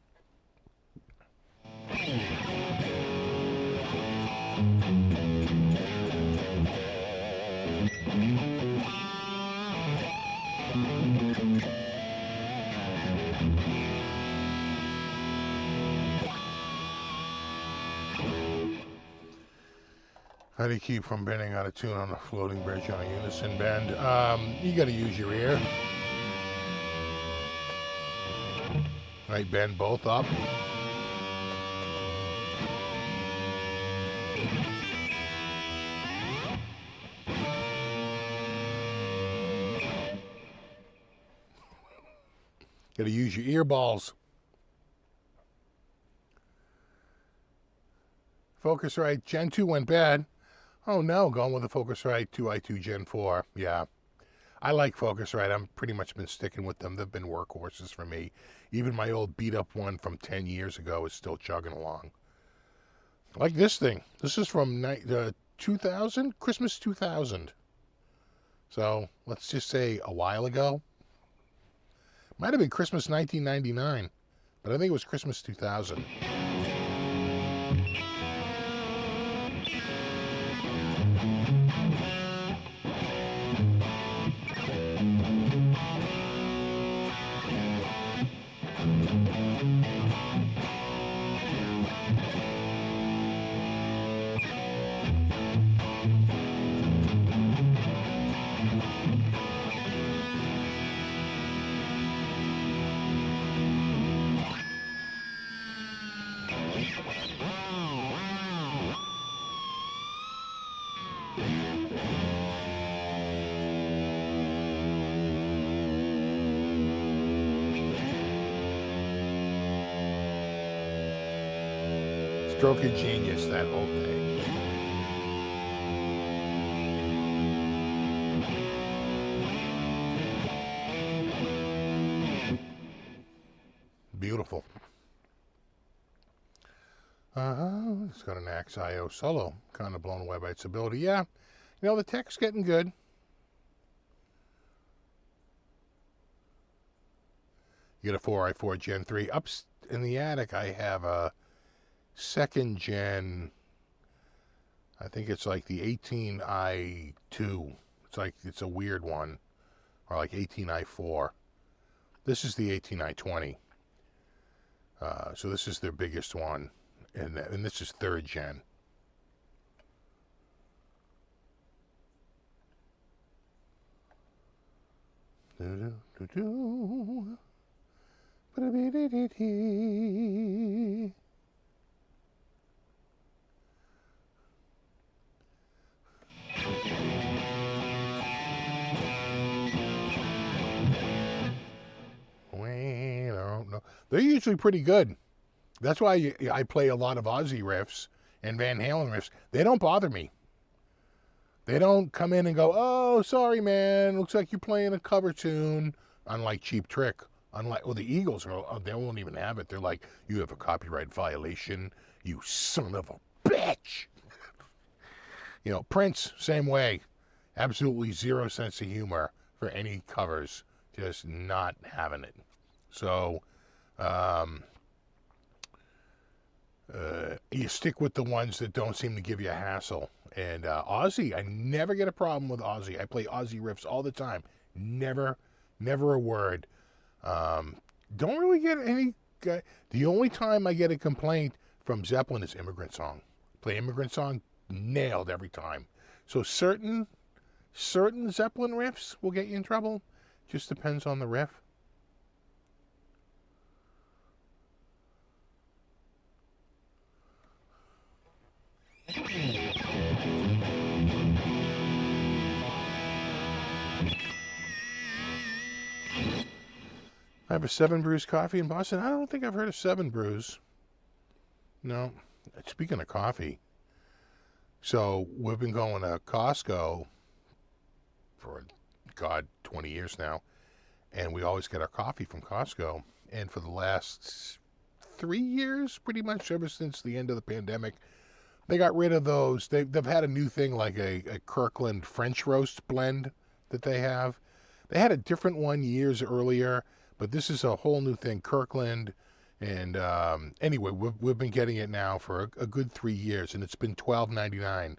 A: How do you keep from bending out of tune on a floating bridge on a unison bend? You got to use your ear. Right, bend both up. Got to use your ear balls. Focusrite Gen 2 went bad. Oh no, going with the Focusrite 2i2 Gen 4. Yeah. I like Focusrite. I'm pretty much been sticking with them. They've been workhorses for me. Even my old beat up one from 10 years ago is still chugging along. Like this thing. This is from 2000, Christmas 2000. So let's just say a while ago. Might have been Christmas 1999, but I think it was Christmas 2000. Stroke of genius, that whole thing. Beautiful. It's got an Axe-IO solo. Kind of blown away by its ability. Yeah, you know, the tech's getting good. You get a 4i4 Gen 3. Up in the attic, I have a second gen, I think it's like the 18i2. It's a weird one. Or like 18i4. This is the 18i20. So this is their biggest one. And this is third gen. They're usually pretty good. That's why I play a lot of Ozzy riffs and Van Halen riffs. They don't bother me. They don't come in and go, oh, sorry, man, looks like you're playing a cover tune. Unlike Cheap Trick. The Eagles, they won't even have it. They're like, you have a copyright violation, you son of a bitch. You know, Prince, same way. Absolutely zero sense of humor for any covers. Just not having it. So, you stick with the ones that don't seem to give you a hassle. And Ozzy, I never get a problem with Ozzy. I play Ozzy riffs all the time. Never a word. Don't really get any... The only time I get a complaint from Zeppelin is Immigrant Song. Play Immigrant Song, nailed every time. So certain Zeppelin riffs will get you in trouble. Just depends on the riff. I have a 7 Brews coffee in Boston. I don't think I've heard of 7 Brews. No. Speaking of coffee, so we've been going to Costco for, 20 years now, and we always get our coffee from Costco. And for the last 3 years, pretty much ever since the end of the pandemic, they got rid of those. They've had a new thing like a Kirkland French roast blend that they have. They had a different one years earlier, but this is a whole new thing, Kirkland. And anyway, we've been getting it now for a good 3 years, and it's been $12.99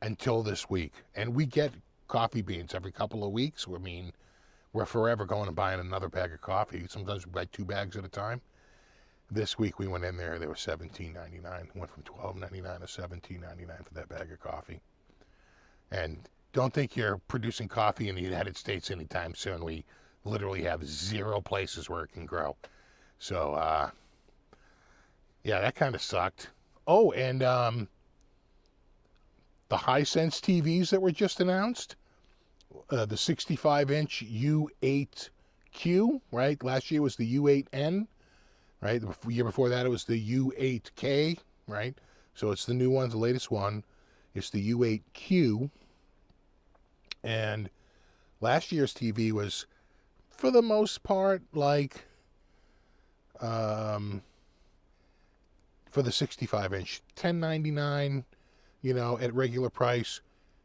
A: until this week. And we get coffee beans every couple of weeks. I mean, we're forever going and buying another bag of coffee. Sometimes we buy 2 bags at a time. This week we went in there, they were $17.99. Went from $12.99 to $17.99 for that bag of coffee. And don't think you're producing coffee in the United States anytime soon. We literally have 0 places where it can grow. So, yeah, that kind of sucked. Oh, and the Hisense TVs that were just announced, the 65-inch U8Q, right? Last year was the U8N, right? The year before that, it was the U8K, right? So it's the new one, the latest one. It's the U8Q. And last year's TV was, for the most part, like, for the 65-inch, $10.99, you know, at regular price,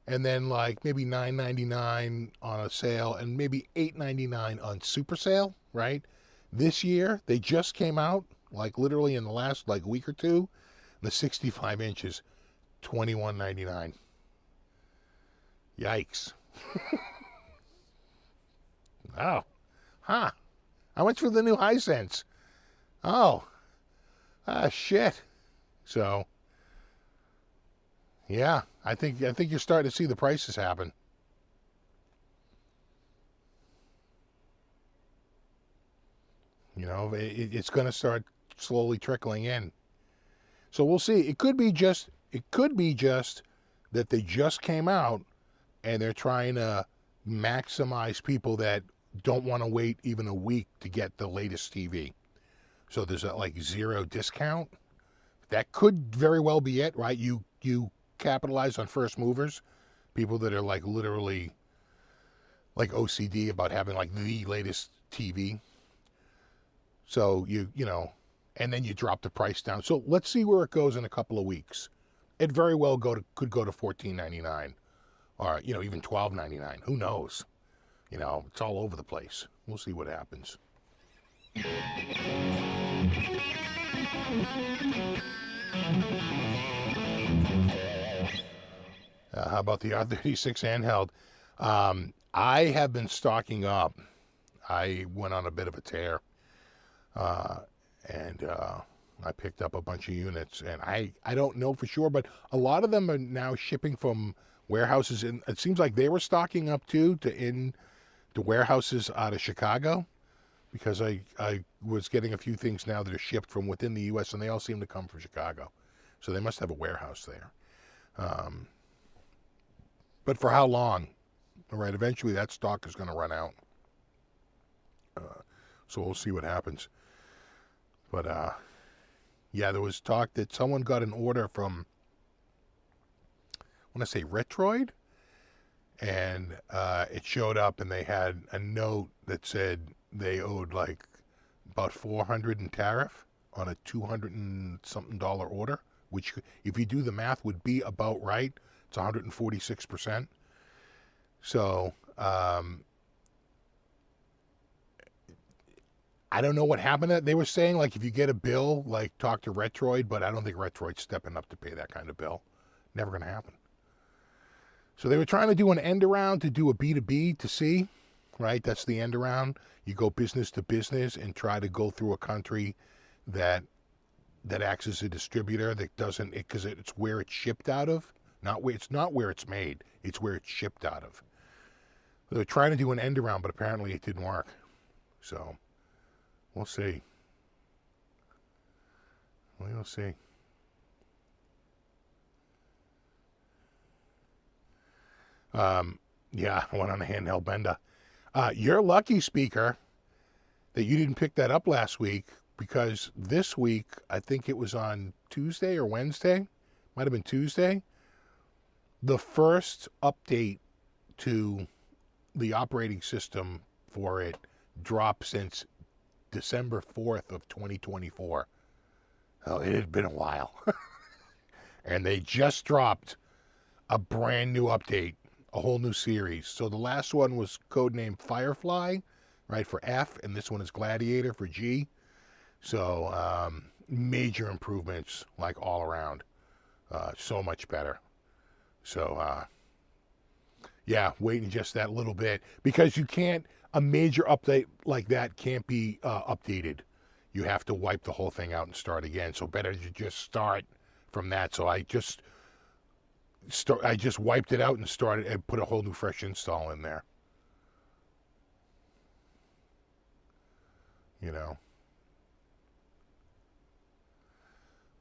A: and then like maybe $9.99 on a sale, and maybe $8.99 on super sale, right? This year, they just came out, like literally in the last like week or two, the 65 inches, $21.99. Yikes. Oh, huh. I went for the new Hisense. Oh, shit. So, yeah, I think you're starting to see the prices happen. You know, it's going to start slowly trickling in. So we'll see. It could be just that they just came out and they're trying to maximize people that don't want to wait even a week to get the latest TV. So there's a like 0 discount. That could very well be it, right? You capitalize on first movers, people that are like literally like OCD about having like the latest TV. So you know, and then you drop the price down. So let's see where it goes in a couple of weeks. It very well could go to $14.99, or you know, even $12.99. Who knows? You know, it's all over the place. We'll see what happens. How about the R36 handheld? I have been stocking up. I went on a bit of a tear, and I picked up a bunch of units, and I don't know for sure, but a lot of them are now shipping from warehouses, and it seems like they were stocking up too in the warehouses out of Chicago, because I was getting a few things now that are shipped from within the U.S., and they all seem to come from Chicago. So they must have a warehouse there. But for how long? All right, eventually that stock is going to run out. So we'll see what happens. But, yeah, there was talk that someone got an order from, I want to say Retroid, and it showed up and they had a note that said they owed like about $400 in tariff on a $200 and something order, which if you do the math would be about right. It's 146%. So I don't know what happened. They were saying like if you get a bill, like talk to Retroid, but I don't think Retroid's stepping up to pay that kind of bill. Never going to happen. So they were trying to do an end around to do a B2B to C, right? That's the end around. You go business to business and try to go through a country that acts as a distributor that doesn't, because it's where it's shipped out of. It's not where it's made. It's where it's shipped out of. They're trying to do an end around, but apparently it didn't work. So we'll see. We'll see. Yeah, I went on a handheld bender. You're lucky, speaker, that you didn't pick that up last week, because this week, I think it was on Tuesday or Wednesday, might have been Tuesday, the first update to the operating system for it dropped since December 4th of 2024. Oh, it had been a while. And they just dropped a brand new update, a whole new series. So the last one was codenamed Firefly, right, for F, and this one is Gladiator for G. So major improvements, like all around. So much better. So yeah, waiting just that little bit, because you can't, a major update like that can't be updated. You have to wipe the whole thing out and start again. So better to just start from that. So I just I just wiped it out and started and put a whole new fresh install in there. You know.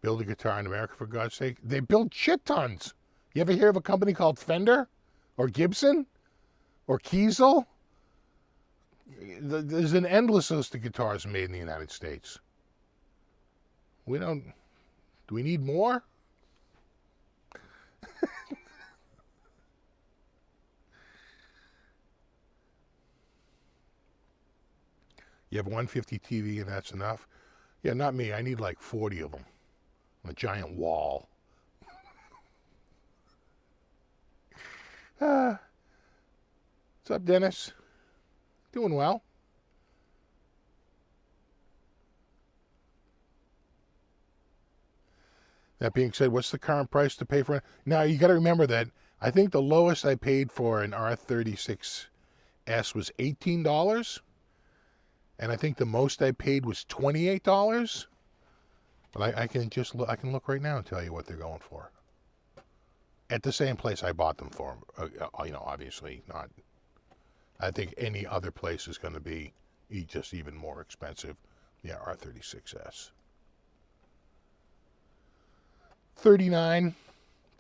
A: Build a guitar in America, for God's sake. They build shit tons. You ever hear of a company called Fender? Or Gibson? Or Kiesel? There's an endless list of guitars made in the United States. Do we need more? You have 150 TV and that's enough? Yeah, not me. I need like 40 of them. On a giant wall. What's up, Dennis? Doing well. That being said, what's the current price to pay for it? Now, you got to remember that I think the lowest I paid for an R36S was $18. And I think the most I paid was $28. But I can just look, I can look right now and tell you what they're going for. At the same place I bought them for. You know, obviously not. I think any other place is going to be just even more expensive. Yeah, R36S. 39,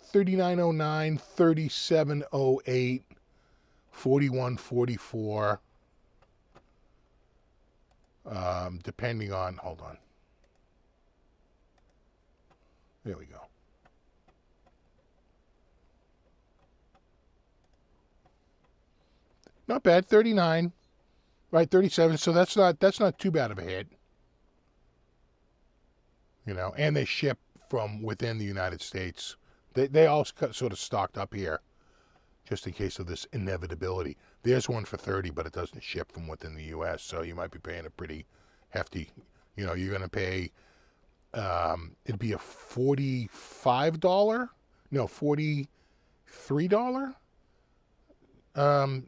A: 3909, 3708, 4144. Depending on, hold on. There we go. Not bad, 39, right? 37. So that's not too bad of a hit, you know. And they ship from within the United States. They all sort of stocked up here, just in case of this inevitability. There's one for 30, but it doesn't ship from within the U.S. So you might be paying a pretty hefty. You know, you're going to pay. It'd be a $45, no, $43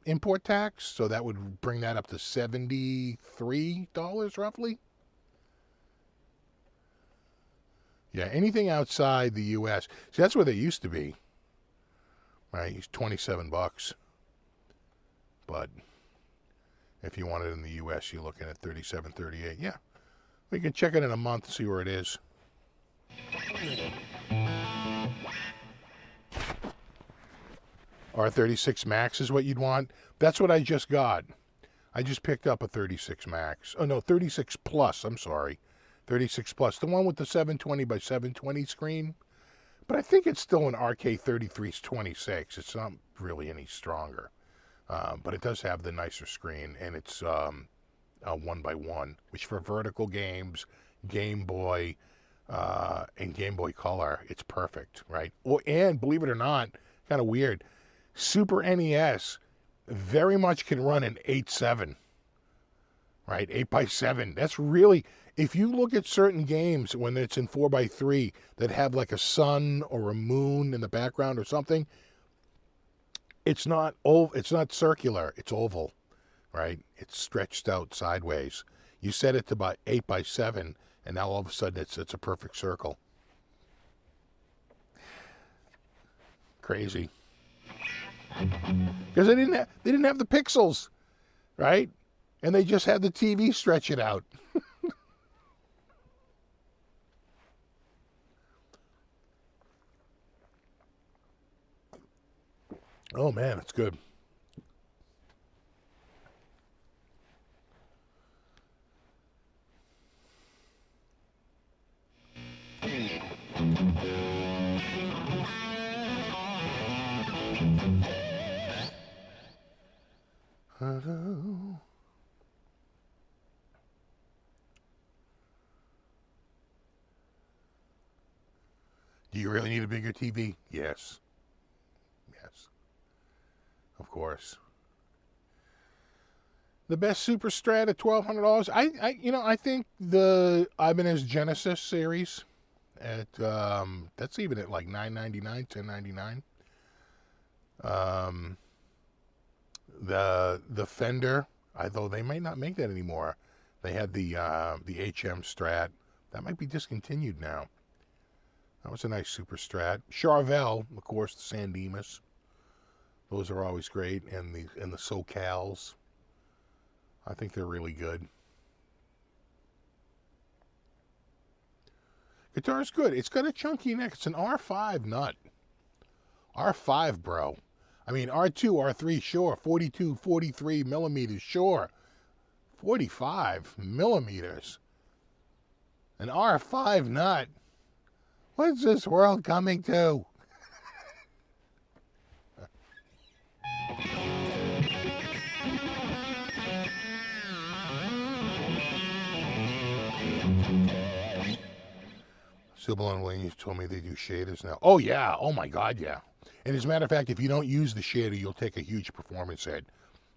A: import tax. So that would bring that up to $73 roughly. Yeah, anything outside the U.S. See, that's where they used to be. Right, it's $27. But if you want it in the U.S., you're looking at $37, $38. Yeah. We can check it in a month, see where it is. R36 Max is what you'd want. That's what I just got. I just picked up a 36 Max. Oh, no, 36 Plus. I'm sorry. 36 Plus. The one with the 720 by 720 screen. But I think it's still an RK3326. It's not really any stronger. But it does have the nicer screen. And it's... 1x1, which for vertical games, Game Boy, and Game Boy Color, it's perfect, right? And believe it or not, kind of weird, Super NES very much can run an 8.7, right? 8x7. That's really, if you look at certain games when it's in 4x3 that have like a sun or a moon in the background or something, it's not circular, it's oval. Right? It's stretched out sideways. You set it to about 8x7, and now all of a sudden it's a perfect circle. Crazy. Because they didn't have the pixels, right? And they just had the TV stretch it out. Oh man, it's good. Hello. Do you really need a bigger TV? Yes. Yes. Of course. The best Super Strat at $1,200. I think the Ibanez Genesis series at that's even at like $9.99, $10.99. The Fender, although they might not make that anymore. They had the HM Strat that might be discontinued now. That was a nice Super Strat. Charvel, of course, the San Dimas. Those are always great, and the SoCals. I think they're really good. Guitar's good. It's got a chunky neck. It's an R5 nut. R5, bro. I mean, R2, R3, sure. 42, 43 millimeters, sure. 45 millimeters. An R5 nut. What's this world coming to? Sybil and Williams told me they do shaders now. Oh, yeah. Oh, my God, yeah. And as a matter of fact, if you don't use the shader, you'll take a huge performance hit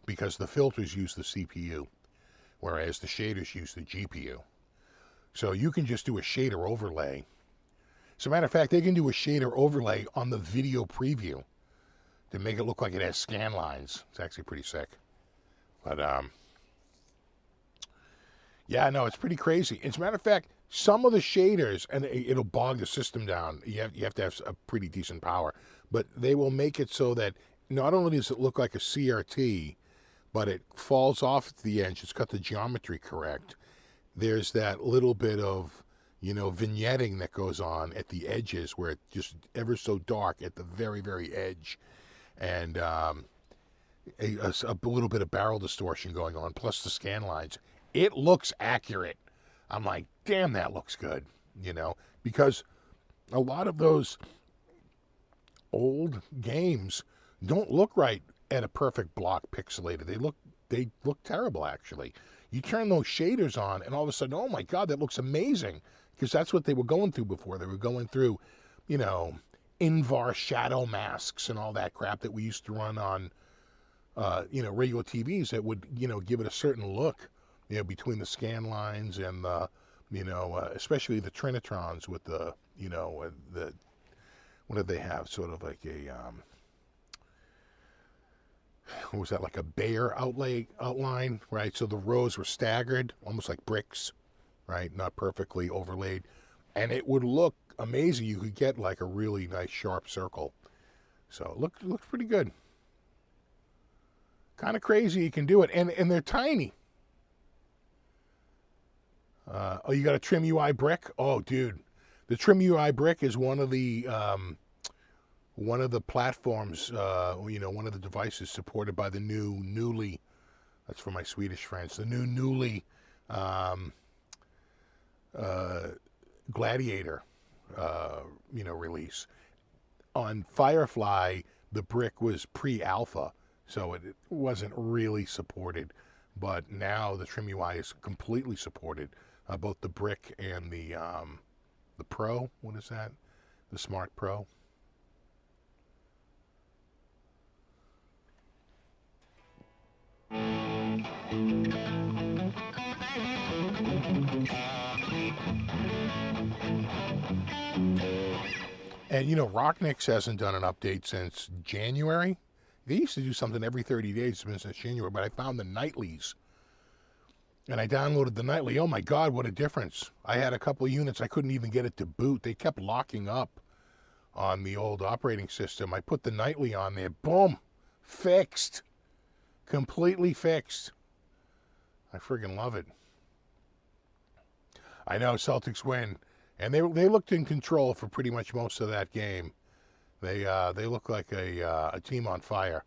A: because the filters use the CPU, whereas the shaders use the GPU. So you can just do a shader overlay. As a matter of fact, they can do a shader overlay on the video preview to make it look like it has scan lines. It's actually pretty sick. But, yeah, no, it's pretty crazy. As a matter of fact, some of the shaders, and it'll bog the system down. You have to have a pretty decent power. But they will make it so that not only does it look like a CRT, but it falls off at the edge. It's got the geometry correct. There's that little bit of, vignetting that goes on at the edges where it's just ever so dark at the very, very edge. And a little bit of barrel distortion going on, plus the scan lines. It looks accurate. I'm like, damn, that looks good, because a lot of those old games don't look right at a perfect block pixelated. They look terrible, actually. You turn those shaders on, and all of a sudden, oh my God, that looks amazing, because that's what they were going through before. They were going through, Invar shadow masks and all that crap that we used to run on, regular TVs that would, give it a certain look. Between the scan lines and the, especially the Trinitrons with the, what did they have? Sort of like a, what was that? Like a Bayer outline, right? So the rows were staggered, almost like bricks, right? Not perfectly overlaid. And it would look amazing. You could get like a really nice sharp circle. So it looks pretty good. Kind of crazy you can do it. And they're tiny. Oh, you got a Trim UI brick? Oh, dude, the Trim UI brick is one of the platforms. One of the devices supported by the newly. That's for my Swedish friends. The newly Gladiator, release. On Firefly, the brick was pre-alpha, so it wasn't really supported. But now the Trim UI is completely supported. Both the brick and the Pro. What is that? The Smart Pro. And Rocknix hasn't done an update since January. They used to do something every 30 days since January, but I found the nightlies. And I downloaded the nightly. Oh my God, what a difference. I had a couple of units. I couldn't even get it to boot. They kept locking up on the old operating system. I put the nightly on there. Boom. Fixed. Completely fixed. I friggin' love it. I know, Celtics win. And they looked in control for pretty much most of that game. They look like a team on fire.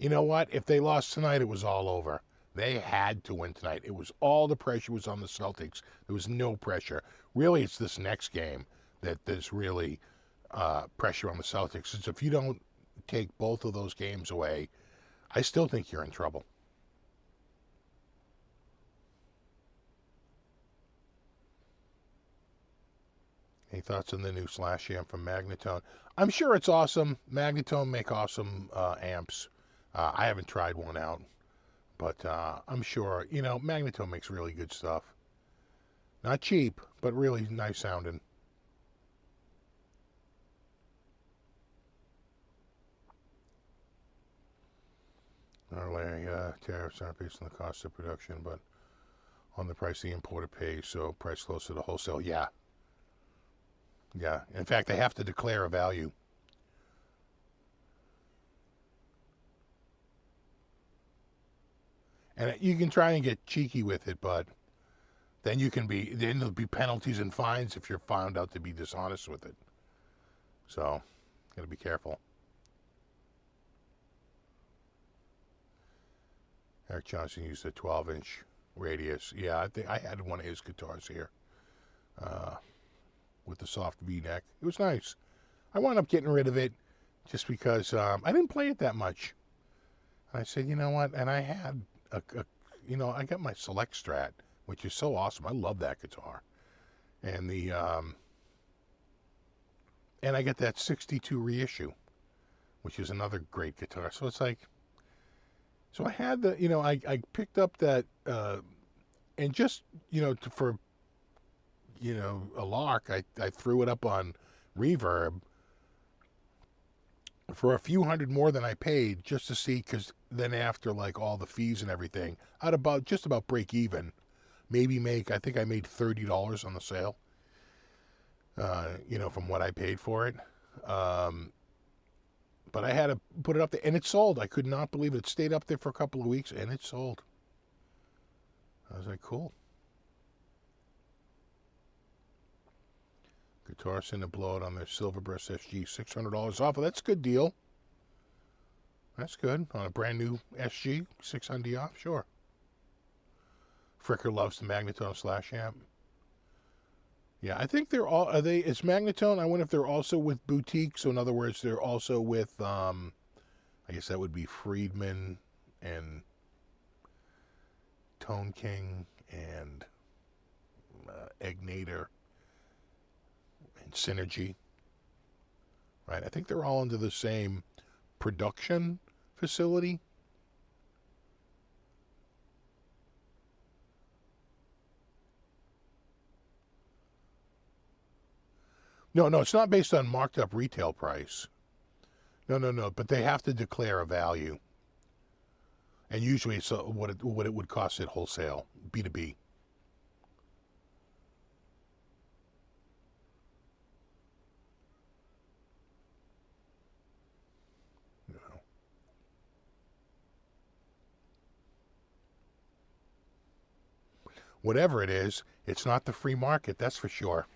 A: You know what? If they lost tonight, it was all over. They had to win tonight. It was all the pressure was on the Celtics. There was no pressure. Really, it's this next game that there's really pressure on the Celtics. Since if you don't take both of those games away, I still think you're in trouble. Any thoughts on the new Slash amp from Magnatone? I'm sure it's awesome. Magnatone make awesome amps. I haven't tried one out. But I'm sure, Magnatone makes really good stuff. Not cheap, but really nice sounding. Larry, tariffs aren't based on the cost of production, but on the price the importer pays, so price close to the wholesale. Yeah. Yeah. In fact, they have to declare a value. And you can try and get cheeky with it, but then there'll be penalties and fines if you're found out to be dishonest with it. So, gotta be careful. Eric Johnson used a 12-inch radius. Yeah, I think I had one of his guitars here with the soft V-neck. It was nice. I wound up getting rid of it just because I didn't play it that much. And I said, you know what? And I had I got my Select Strat, which is so awesome. I love that guitar. And and I get that 62 reissue, which is another great guitar. So it's like, so I had I picked up that, and just, for, a lark, I threw it up on Reverb for a few hundred more than I paid just to see, because then after like all the fees and everything, I'd just about break even. Maybe I think I made $30 on the sale, from what I paid for it. But I had to put it up there, and it sold. I could not believe it. It stayed up there for a couple of weeks, and it sold. I was like, cool. Guitarist in a blowout on their Silverburst SG, $600 off. Well, that's a good deal. That's good. On a brand new SG, $600 off, sure. Fricker loves the Magnetone Slash amp. Yeah, I think it's Magnetone. I wonder if they're also with Boutique. So in other words, they're also with, I guess that would be Friedman and Tone King and Egnator and Synergy. Right? I think they're all under the same production facility. No, it's not based on marked up retail price. No. But they have to declare a value, and usually it's what it would cost at wholesale, B2B. Whatever it is, it's not the free market. That's for sure.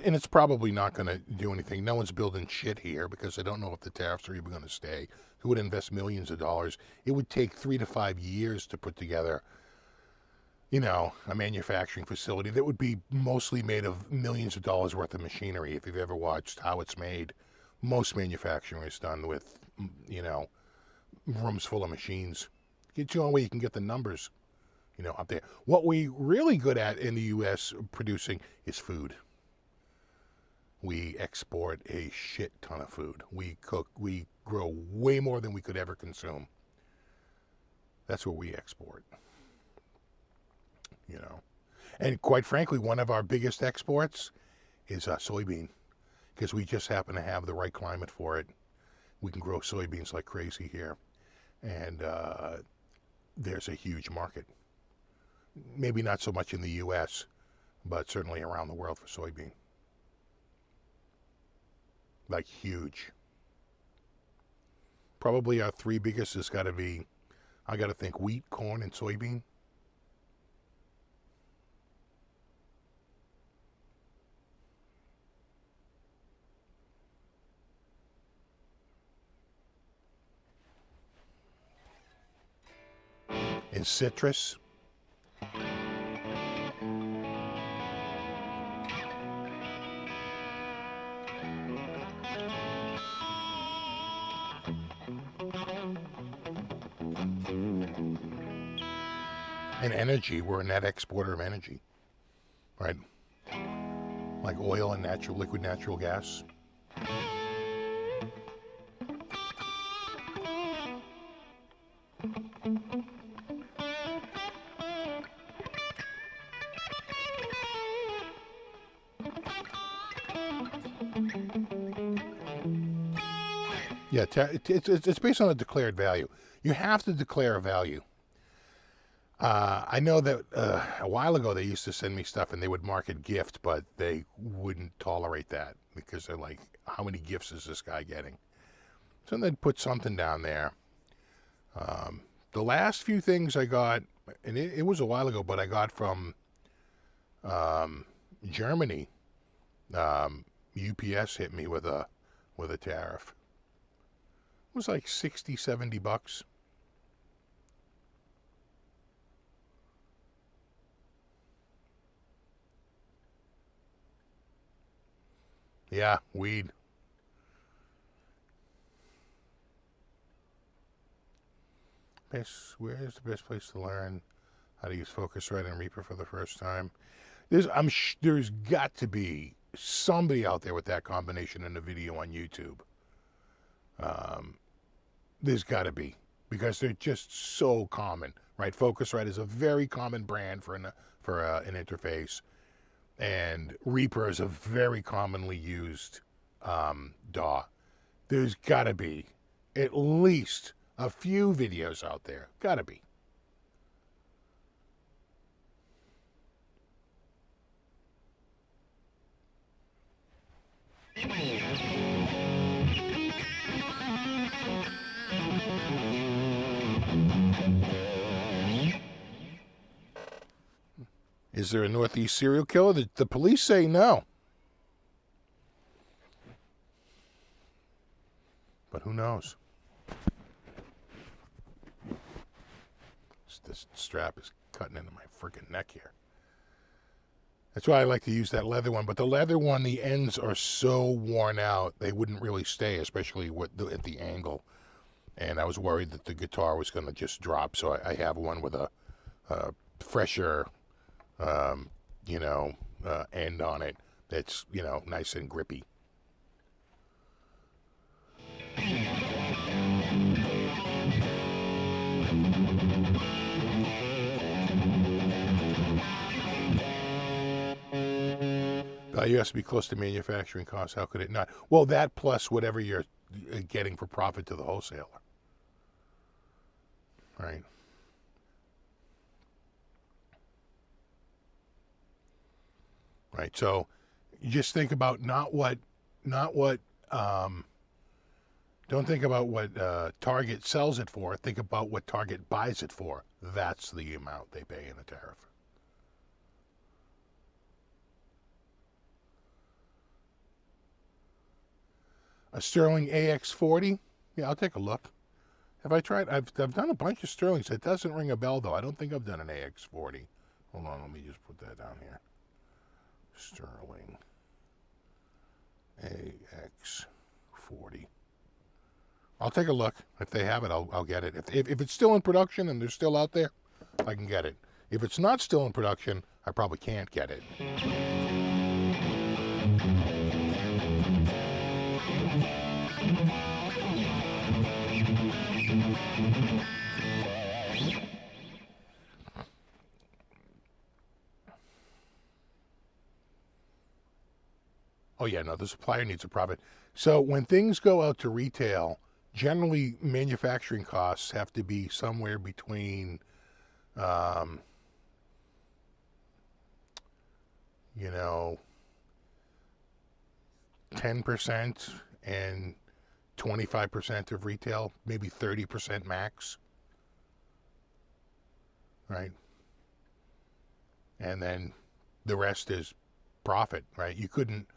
A: And it's probably not going to do anything. No one's building shit here because they don't know if the tariffs are even going to stay. Who would invest millions of dollars? It would take 3 to 5 years to put together, a manufacturing facility that would be mostly made of millions of dollars worth of machinery. If you've ever watched how it's made, most manufacturing is done with, rooms full of machines. It's the only way you can get the numbers, up there. What we're really good at in the U.S. producing is food. We export a shit ton of food. We grow way more than we could ever consume. That's what we export. And quite frankly, one of our biggest exports is soybean, because we just happen to have the right climate for it. We can grow soybeans like crazy here. And there's a huge market. Maybe not so much in the U.S., but certainly around the world for soybean. Like huge. Probably our 3 biggest has got to be, I got to think, wheat, corn, and soybean. And citrus. And energy, we're a net exporter of energy, right? Like oil and liquid natural gas. Yeah, it's based on a declared value. You have to declare a value. I know that a while ago they used to send me stuff and they would mark it gift, but they wouldn't tolerate that because they're like, how many gifts is this guy getting? So they'd put something down there. The last few things I got, and it was a while ago, but I got from Germany. UPS hit me with a tariff. It was like $60-$70. Yeah, weed. Where's the best place to learn how to use Focusrite and Reaper for the first time? There's got to be somebody out there with that combination in a video on YouTube. There's got to be, because they're just so common, right? Focusrite is a very common brand for an interface, and Reaper is a very commonly used DAW. There's got to be at least a few videos out there. Got to be. Is there a Northeast serial killer? The police say no. But who knows? This strap is cutting into my freaking neck here. That's why I like to use that leather one. But the leather one, the ends are so worn out, they wouldn't really stay, especially at the angle. And I was worried that the guitar was going to just drop. So I have one with a fresher, end on it that's, nice and grippy. Value has to be close to manufacturing costs. How could it not? Well, that plus whatever you're getting for profit to the wholesaler. Right. Right. So you just think about don't think about what Target sells it for. Think about what Target buys it for. That's the amount they pay in a tariff. A Sterling AX40? Yeah, I'll take a look. Have I tried? I've done a bunch of Sterlings. It doesn't ring a bell, though. I don't think I've done an AX40. Hold on, let me just put that down here. Sterling AX40. I'll take a look. If they have it, I'll get it. If it's still in production and they're still out there, I can get it. If it's not still in production, I probably can't get it. Oh yeah, no, the supplier needs a profit. So when things go out to retail, generally manufacturing costs have to be somewhere between, 10% and 25% of retail, maybe 30% max. Right? And then the rest is profit, right? You couldn't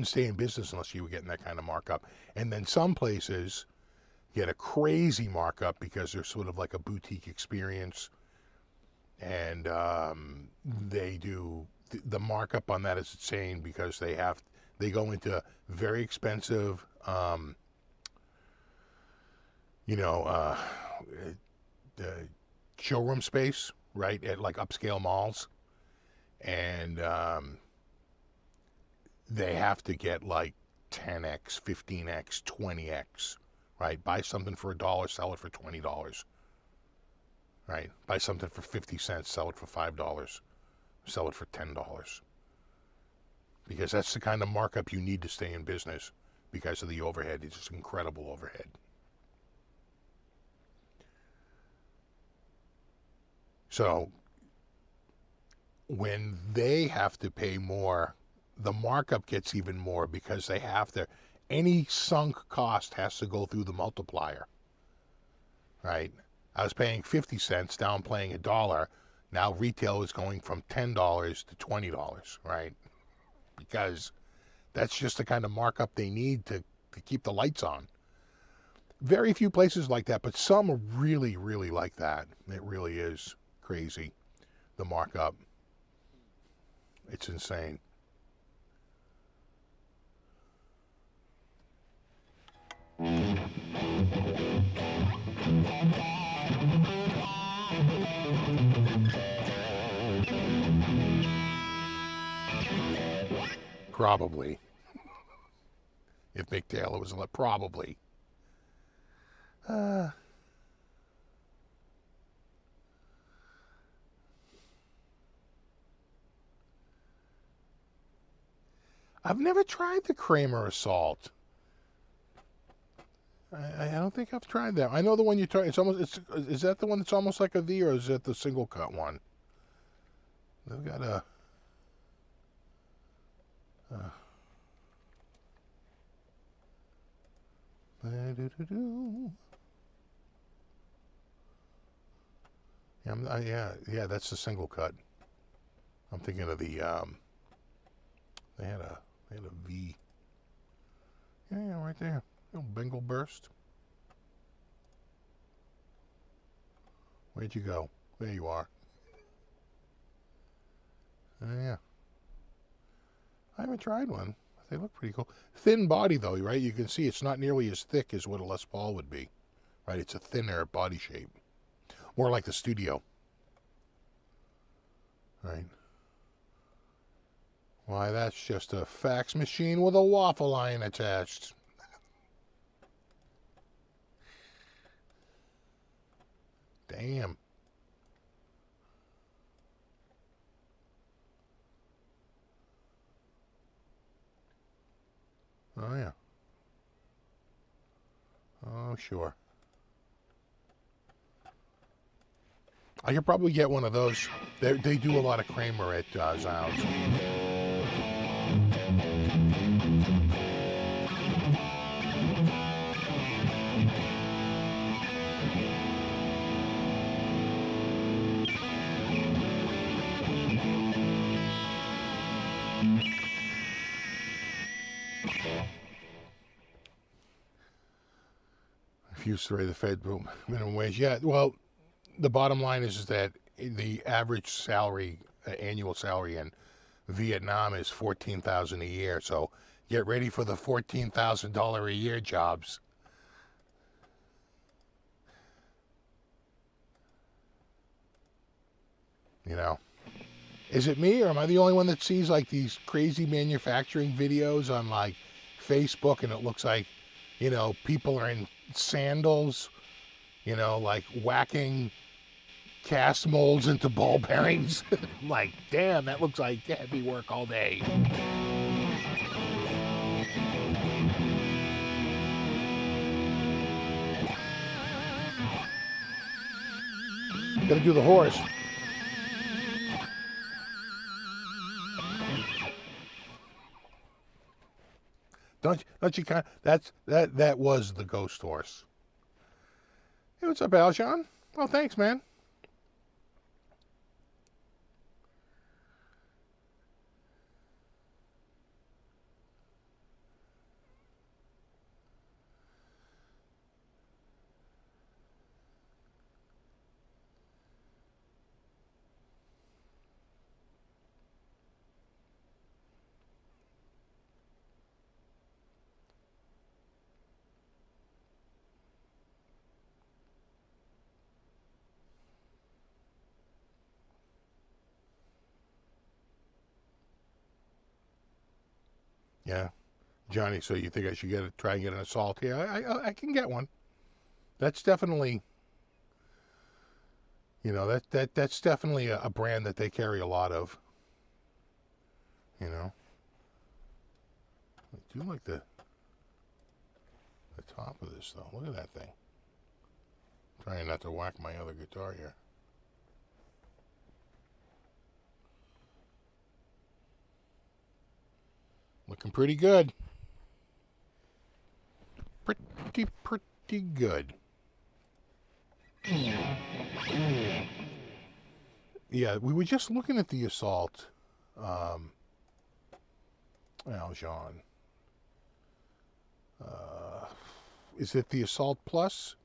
A: stay in business unless you were getting that kind of markup. And then some places get a crazy markup because they're sort of like a boutique experience. And they do, the markup on that is insane because they go into very expensive, showroom space, right, at like upscale malls. And they have to get like 10x, 15x, 20x, right? Buy something for $1, sell it for $20, right? Buy something for 50 cents, sell it for $5, sell it for $10. because that's the kind of markup you need to stay in business because of the overhead. It's just incredible overhead. So when they have to pay more, the markup gets even more because they have to, any sunk cost has to go through the multiplier, right? I was paying 50 cents, now I'm paying $1. Now retail is going from $10 to $20, right? Because that's just the kind of markup they need to keep the lights on. Very few places like that, but some really, really like that. It really is crazy, the markup. It's insane. Probably. If Mick Taylor was probably. I've never tried the Kramer Assault. I don't think I've tried that. I know the one you tried. Is that the one that's almost like a V, or is that the single cut one? They've got a. Yeah, that's the single cut. I'm thinking of the. They had a V. Yeah, right there. Little Bengal burst. Where'd you go? There you are. Yeah. I haven't tried one. They look pretty cool. Thin body though, right? You can see it's not nearly as thick as what a Les Paul would be. Right? It's a thinner body shape. More like the Studio. Right? Why, that's just a fax machine with a waffle line attached. Damn. Oh, yeah. Oh, sure. I could probably get one of those. They do a lot of Kramer at Zow's. Refuse to raise the federal minimum wage. Yeah, well, the bottom line is that the average salary, annual salary in Vietnam is $14,000 a year. So get ready for the $14,000 a year jobs. You know, is it me, or am I the only one that sees like these crazy manufacturing videos on like Facebook, and it looks like, you know, people are in sandals, you know, like whacking cast molds into ball bearings? I'm like, damn, that looks like heavy work all day. Gotta do the horse. Don't you kind of, that was the Ghosthorse. Hey, what's up, Alshon? Oh, thanks, man. Yeah, Johnny. So you think I should try and get an Assault here? I can get one. That's definitely, you know, that's definitely a brand that they carry a lot of. You know, do like the top of this, though. Look at that thing. Trying not to whack my other guitar here. Looking pretty good. Pretty good. Yeah, we were just looking at the Assault Aljon. Is it the Assault Plus?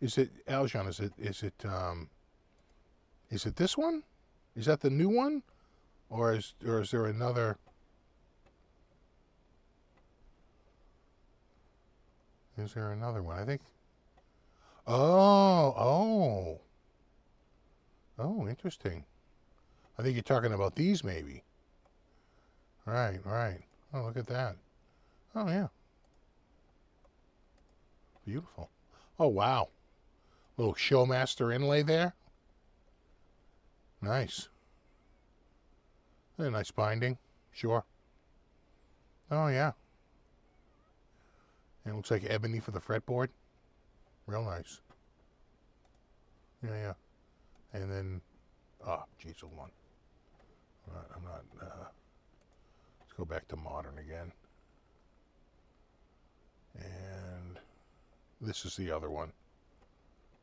A: Is it Aljon? Is it this one? Is that the new one? Or is there another? Is there another one? I think. Oh, interesting. I think you're talking about these, maybe. Right. Oh, look at that. Oh, yeah. Beautiful. Oh, wow. Little Showmaster inlay there. Nice. A nice binding. Sure. Oh, yeah. And it looks like ebony for the fretboard. Real nice. Yeah. And then, geez, hold on. I'm not, let's go back to modern again. And this is the other one.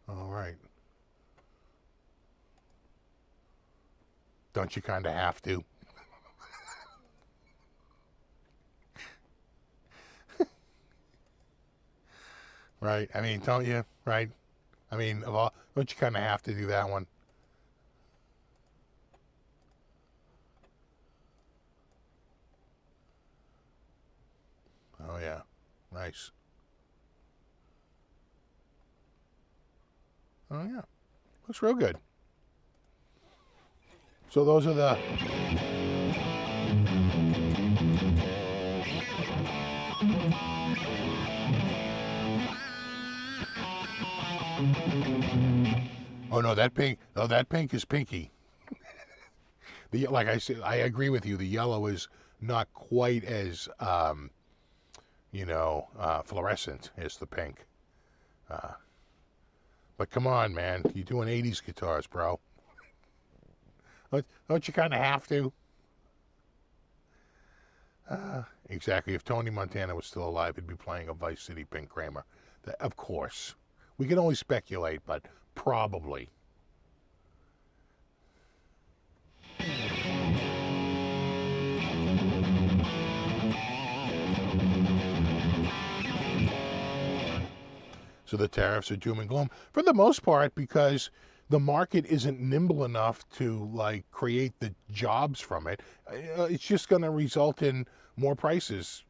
A: All right. Don't you kind of have to? Right? I mean, don't you? Right? I mean, don't you kind of have to do that one? Oh, yeah. Nice. Oh, yeah. Looks real good. So those are the... Oh, no, that pink... No, that pink is pinky. Like I said, I agree with you. The yellow is not quite as, fluorescent as the pink. But come on, man. You're doing 80s guitars, bro. Don't you kind of have to? Exactly. If Tony Montana was still alive, he'd be playing a Vice City Pink Kramer. Of course. We can only speculate, but probably. So the tariffs are doom and gloom for the most part because the market isn't nimble enough to create the jobs from it. It's just going to result in more prices.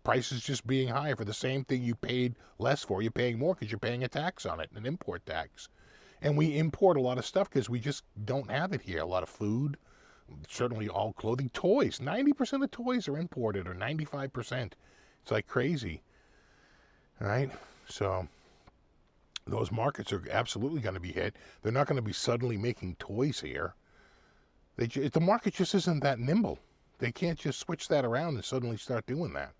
A: Prices just being higher for the same thing you paid less for. You're paying more because you're paying a tax on it, an import tax. And we import a lot of stuff because we just don't have it here. A lot of food, certainly all clothing, toys. 90% of toys are imported, or 95%. It's like crazy, right? So those markets are absolutely going to be hit. They're not going to be suddenly making toys here. The market just isn't that nimble. They can't just switch that around and suddenly start doing that.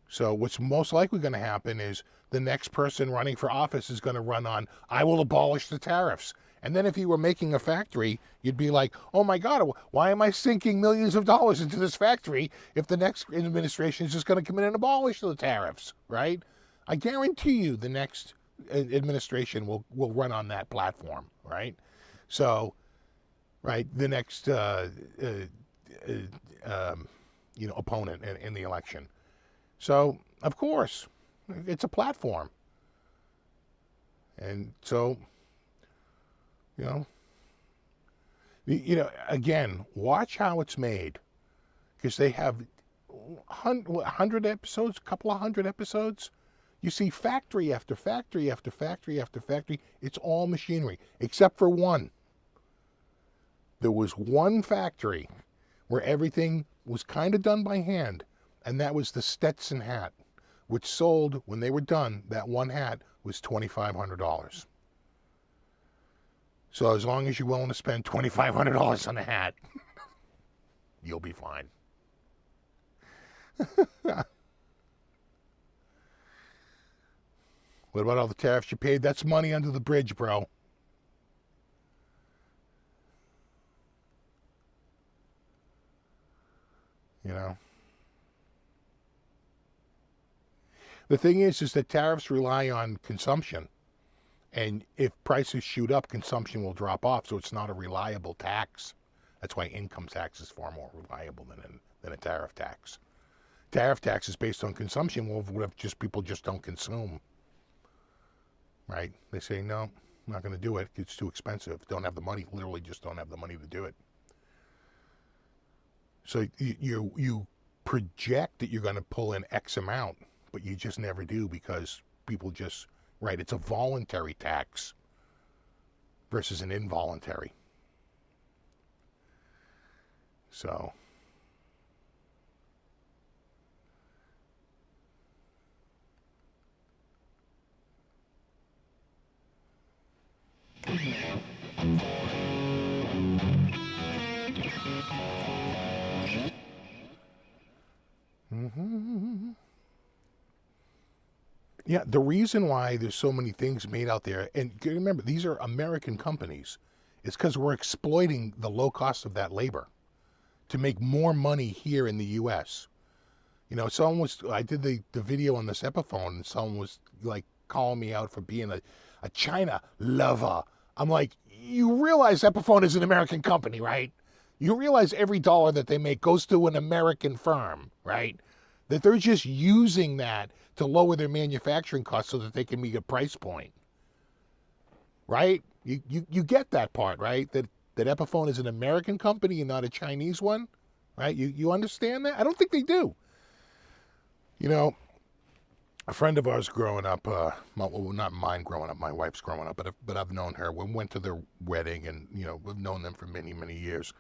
A: So what's most likely going to happen is the next person running for office is going to run on, I will abolish the tariffs. And then if you were making a factory, you'd be like, oh my God, why am I sinking millions of dollars into this factory if the next administration is just going to come in and abolish the tariffs, right? I guarantee you the next administration will run on that platform, right? So, right, the next opponent in the election. So, of course, it's a platform. And so, again, watch how it's made. Because they have 100 episodes, a couple of 100 episodes. You see factory after factory after factory after factory. It's all machinery, except for one. There was one factory where everything was kind of done by hand, and that was the Stetson hat, which sold, when they were done, that one hat was $2,500. So as long as you're willing to spend $2,500 on a hat, you'll be fine. What about all the tariffs you paid? That's money under the bridge, bro. You know? The thing is that tariffs rely on consumption. And if prices shoot up, consumption will drop off. So it's not a reliable tax. That's why income tax is far more reliable than a tariff tax. Tariff tax is based on consumption. Well, what if just people just don't consume? Right? They say, no, I'm not going to do it. It's too expensive. Don't have the money. Literally just don't have the money to do it. So you project that you're going to pull in X amount, but you just never do because people just, right, it's a voluntary tax versus an involuntary. So, yeah, the reason why there's so many things made out there, and remember, these are American companies, is because we're exploiting the low cost of that labor to make more money here in the U.S. You know, I did the video on this Epiphone, and someone was like calling me out for being a China lover. I'm like, you realize Epiphone is an American company, right? You realize every dollar that they make goes to an American firm, right? That they're just using that to lower their manufacturing costs so that they can meet a price point, right? You get that part, right? That Epiphone is an American company and not a Chinese one, right? You understand that? I don't think they do. You know, a friend of ours growing up, well, not mine growing up, my wife's growing up, but I've known her. We went to their wedding, and, you know, we've known them for many, many years.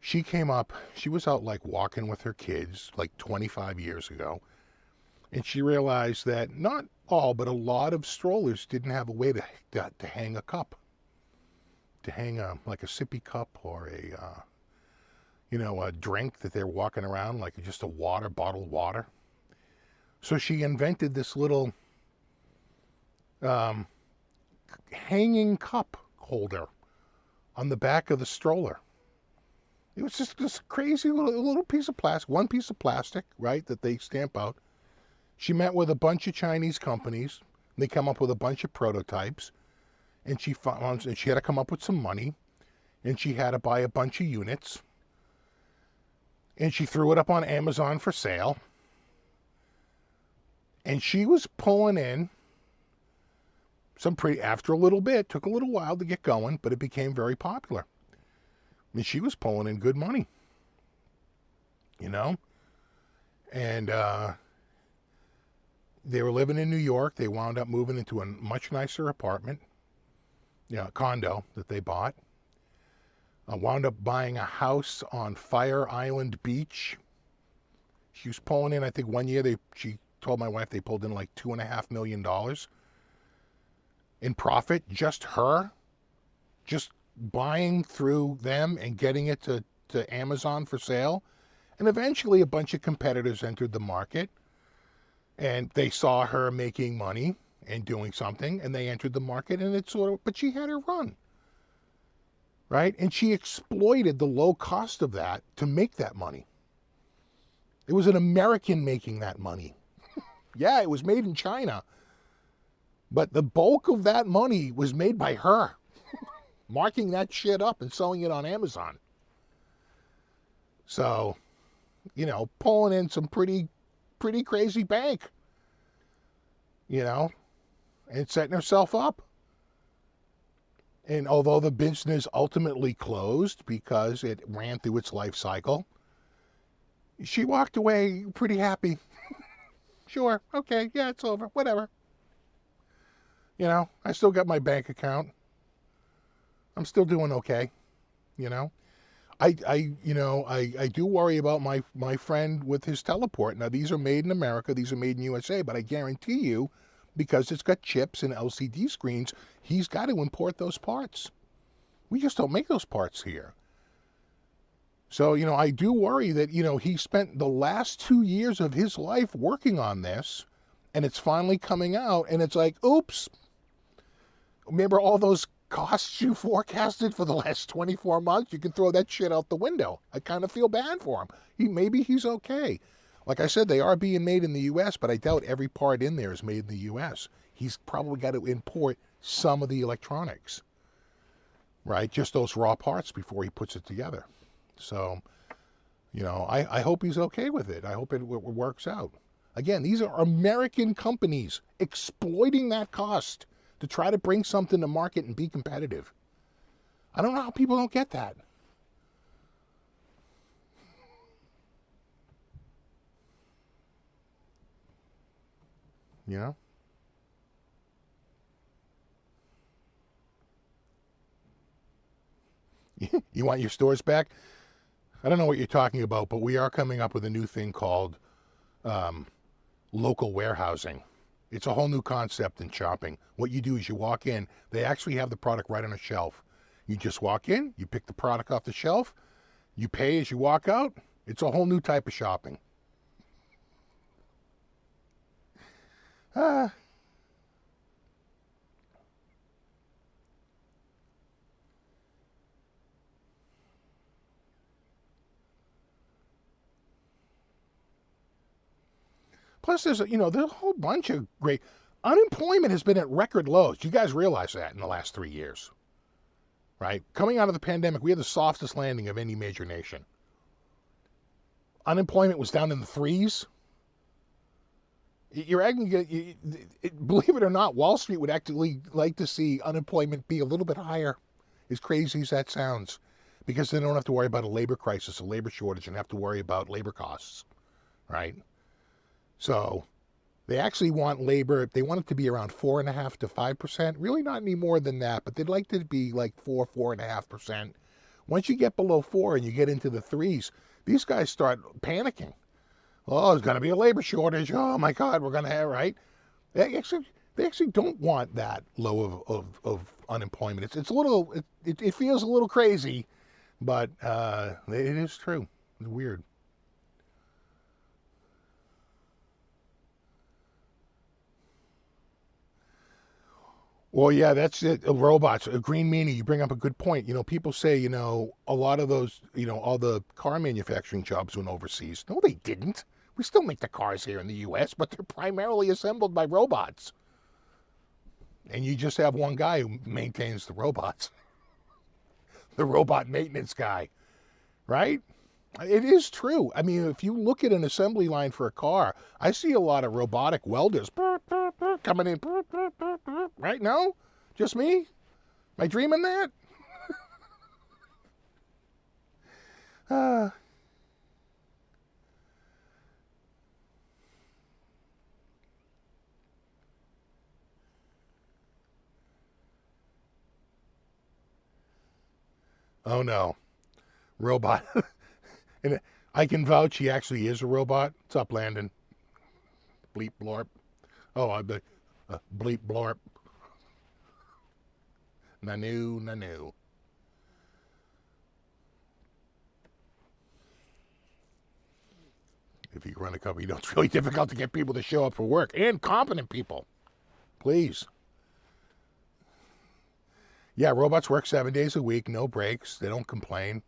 A: She came up, she was out like walking with her kids like 25 years ago, and she realized that not all, but a lot of strollers didn't have a way to hang a cup, to hang like a sippy cup or a drink that they're walking around, like just a bottled water. So she invented this little hanging cup holder on the back of the stroller. It was just this crazy little piece of plastic, one piece of plastic, right, that they stamp out. She met with a bunch of Chinese companies. They come up with a bunch of prototypes, and she had to come up with some money, and she had to buy a bunch of units, and she threw it up on Amazon for sale, and she was pulling in after a little bit, took a little while to get going, but it became very popular. I mean, she was pulling in good money, you know, and they were living in New York. They wound up moving into a much nicer apartment, condo that they bought. Wound up buying a house on Fire Island Beach. She was pulling in, I think one year she told my wife they pulled in like $2.5 million in profit, just her, just buying through them and getting it to Amazon for sale. And eventually a bunch of competitors entered the market, and they saw her making money and doing something, and they entered the market, and but she had her run, right? And she exploited the low cost of that to make that money. It was an American making that money. Yeah, it was made in China, but the bulk of that money was made by her, marking that shit up and selling it on Amazon. So, pulling in some pretty crazy bank, and setting herself up. And although the business ultimately closed because it ran through its life cycle, she walked away pretty happy. Sure, okay, yeah, it's over, whatever. I still got my bank account. I'm still doing okay, I do worry about my friend with his teleport. Now, these are made in America, these are made in USA, but I guarantee you, because it's got chips and LCD screens, he's got to import those parts. We just don't make those parts here. So, I do worry that, he spent the last 2 years of his life working on this, And it's finally coming out, and it's like, oops. Remember all those costs you forecasted for the last 24 months? You can throw that shit out the window. I kind of feel bad for him. Maybe he's okay. Like I said, they are being made in the U.S., but I doubt every part in there is made in the U.S. He's probably got to import some of the electronics, right? Just those raw parts before he puts it together. So, you know, I hope he's okay with it. I hope it works out. Again, these are American companies exploiting that cost to try to bring something to market and be competitive. I don't know how people don't get that. You know? You want your stores back? I don't know what you're talking about, but we are coming up with a new thing called local warehousing. It's a whole new concept in shopping. What you do is you walk in, they actually have the product right on a shelf. You just walk in, you pick the product off the shelf, you pay as you walk out. It's a whole new type of shopping. Plus, there's a whole bunch of great. Unemployment has been at record lows. You guys realize that in the last 3 years, right? Coming out of the pandemic, we had the softest landing of any major nation. Unemployment was down in the threes. Believe it or not, Wall Street would actually like to see unemployment be a little bit higher, as crazy as that sounds, because they don't have to worry about a labor crisis, a labor shortage, and have to worry about labor costs, right? So they actually want labor, they want it to be around 4.5% to 5%. Really not any more than that, but they'd like it to be like 4.5%. Once you get below 4 and you get into the threes, these guys start panicking. Oh, there's going to be a labor shortage. Oh my God, we're going to have, right? They actually don't want that low of unemployment. It's a little, it feels a little crazy, but it is true. It's weird. Well, yeah, that's it. Robots, Green Meanie, you bring up a good point. People say, a lot of those, all the car manufacturing jobs went overseas. No, they didn't. We still make the cars here in the U.S., but they're primarily assembled by robots. And you just have one guy who maintains the robots. The robot maintenance guy, right? It is true. I mean, if you look at an assembly line for a car, I see a lot of robotic welders coming in, right? No? Just me? Am I dreaming that? Oh no. Robot. And I can vouch he actually is a robot. What's up, Landon? Bleep blorp. Oh, I bet. Bleep blorp. Nanu. If you run a company, it's really difficult to get people to show up for work, and competent people. Please. Yeah, robots work 7 days a week, no breaks. They don't complain.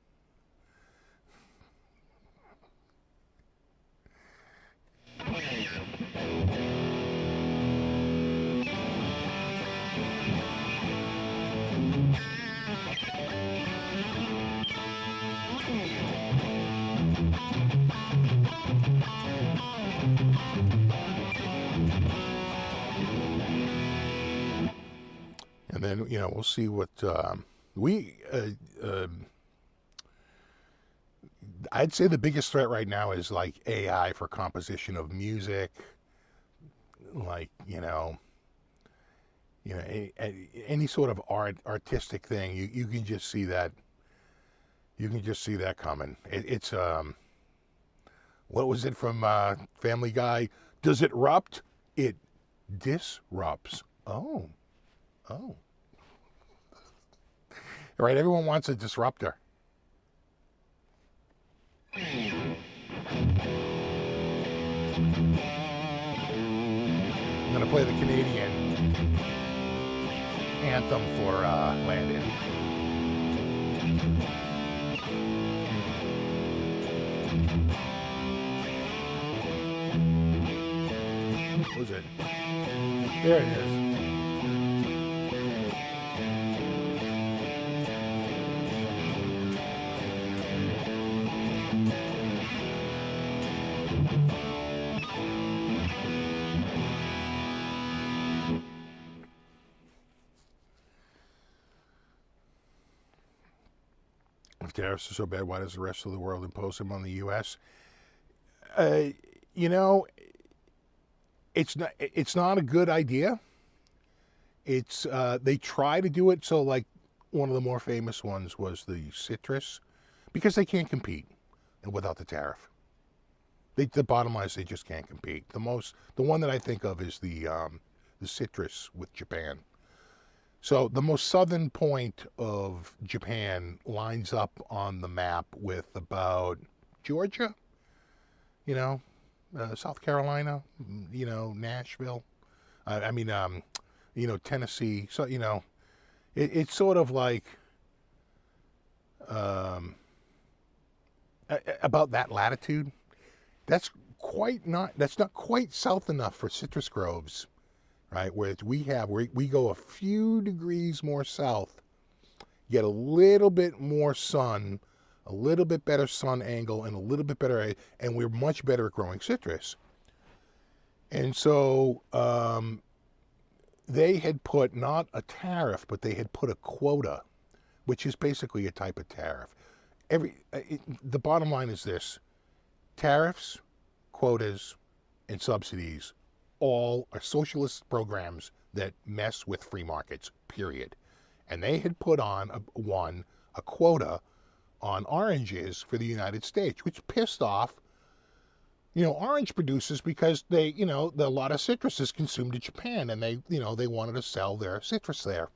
A: And then, we'll see what I'd say the biggest threat right now is like AI for composition of music, like, any sort of artistic thing. You can just see that. You can just see that coming. It's what was it from Family Guy? Does it rupt? It disrupts. Oh. All right, everyone wants a disruptor. I'm going to play the Canadian anthem for Landed. What was it? There it is. If tariffs are so bad, why does the rest of the world impose them on the U.S.? You know, it's not a good idea. It's they try to do it, so like one of the more famous ones was the citrus, because they can't compete without the tariff. The bottom line is they just can't compete. The one that I think of is the citrus with Japan. So the most southern point of Japan lines up on the map with about Georgia, you know, South Carolina, you know, Nashville, you know, Tennessee. So, you know, it's sort of like about that latitude. That's not quite south enough for citrus groves, right? Where we go a few degrees more south, get a little bit more sun, a little bit better sun angle, and a little bit better, and we're much better at growing citrus. And so they had put not a tariff, but they had put a quota, which is basically a type of tariff. The bottom line is this: tariffs, quotas, and subsidies all are socialist programs that mess with free markets, period. And they had put on a quota on oranges for the United States, which pissed off, you know, orange producers, because they, you know, a lot of citrus is consumed in Japan, and they, you know, they wanted to sell their citrus there.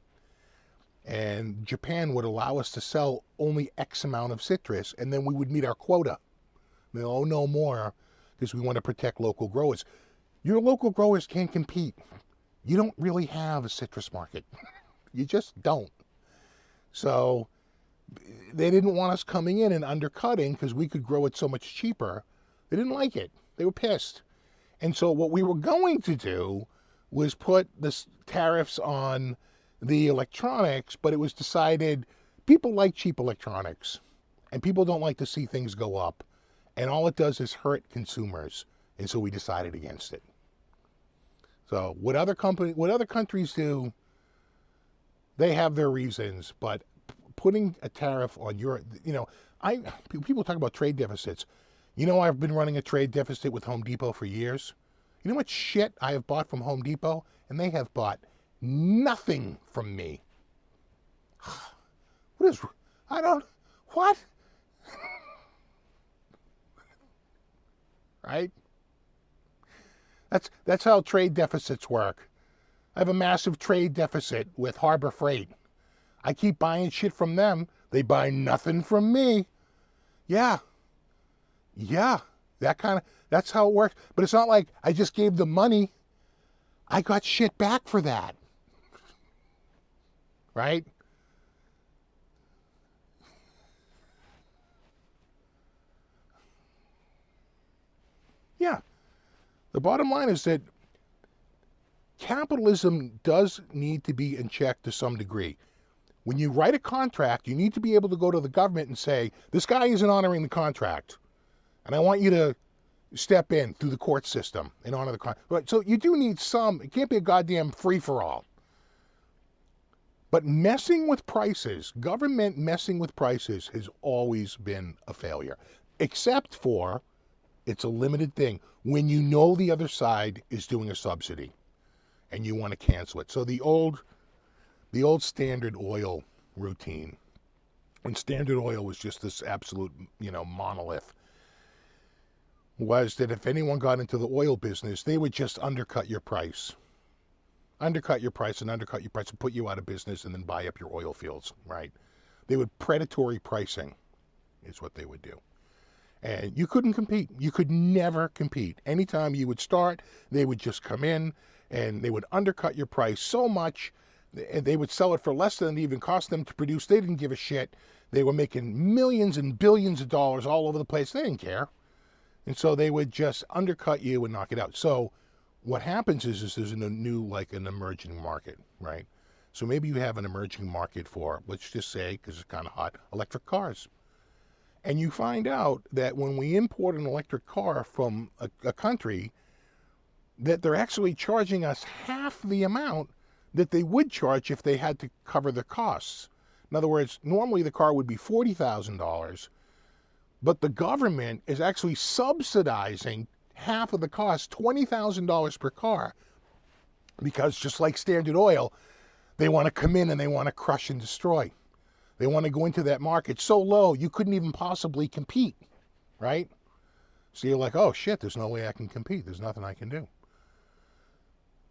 A: And Japan would allow us to sell only X amount of citrus, and then we would meet our quota. No more, because we want to protect local growers. Your local growers can't compete. You don't really have a citrus market. You just don't. So they didn't want us coming in and undercutting because we could grow it so much cheaper. They didn't like it. They were pissed. And so what we were going to do was put the tariffs on the electronics, but it was decided people like cheap electronics, and people don't like to see things go up. And all it does is hurt consumers. And so we decided against it. So what other countries do, they have their reasons, but putting a tariff on your, you know, people talk about trade deficits. You know, I've been running a trade deficit with Home Depot for years. You know what shit I have bought from Home Depot? And they have bought nothing from me. What? Right? That's how trade deficits work. I have a massive trade deficit with Harbor Freight. I keep buying shit from them. They buy nothing from me. Yeah. That's how it works. But it's not like I just gave them money. I got shit back for that. Right? Yeah. The bottom line is that capitalism does need to be in check to some degree. When you write a contract, you need to be able to go to the government and say, this guy isn't honoring the contract, and I want you to step in through the court system and honor the contract. So you do need some, it can't be a goddamn free-for-all. But messing with prices, government messing with prices has always been a failure, except for, it's a limited thing, when you know the other side is doing a subsidy and you want to cancel it. So the old Standard Oil routine, when Standard Oil was just this absolute, you know, monolith, was that if anyone got into the oil business, they would just undercut your price and put you out of business and then buy up your oil fields, right? They would predatory pricing is what they would do. And you couldn't compete. You could never compete. Anytime you would start, they would just come in and they would undercut your price so much, and they would sell it for less than it even cost them to produce. They didn't give a shit. They were making millions and billions of dollars all over the place. They didn't care. And so they would just undercut you and knock it out. So what happens is there's a new, like an emerging market, right? So maybe you have an emerging market for, let's just say, because it's kind of hot, electric cars. And you find out that when we import an electric car from a country, that they're actually charging us half the amount that they would charge if they had to cover the costs. In other words, normally the car would be $40,000, but the government is actually subsidizing half of the cost, $20,000 per car, because just like Standard Oil, they want to come in and they want to crush and destroy. They want to go into that market so low you couldn't even possibly compete, right? So you're like, oh shit, there's no way I can compete. There's nothing I can do.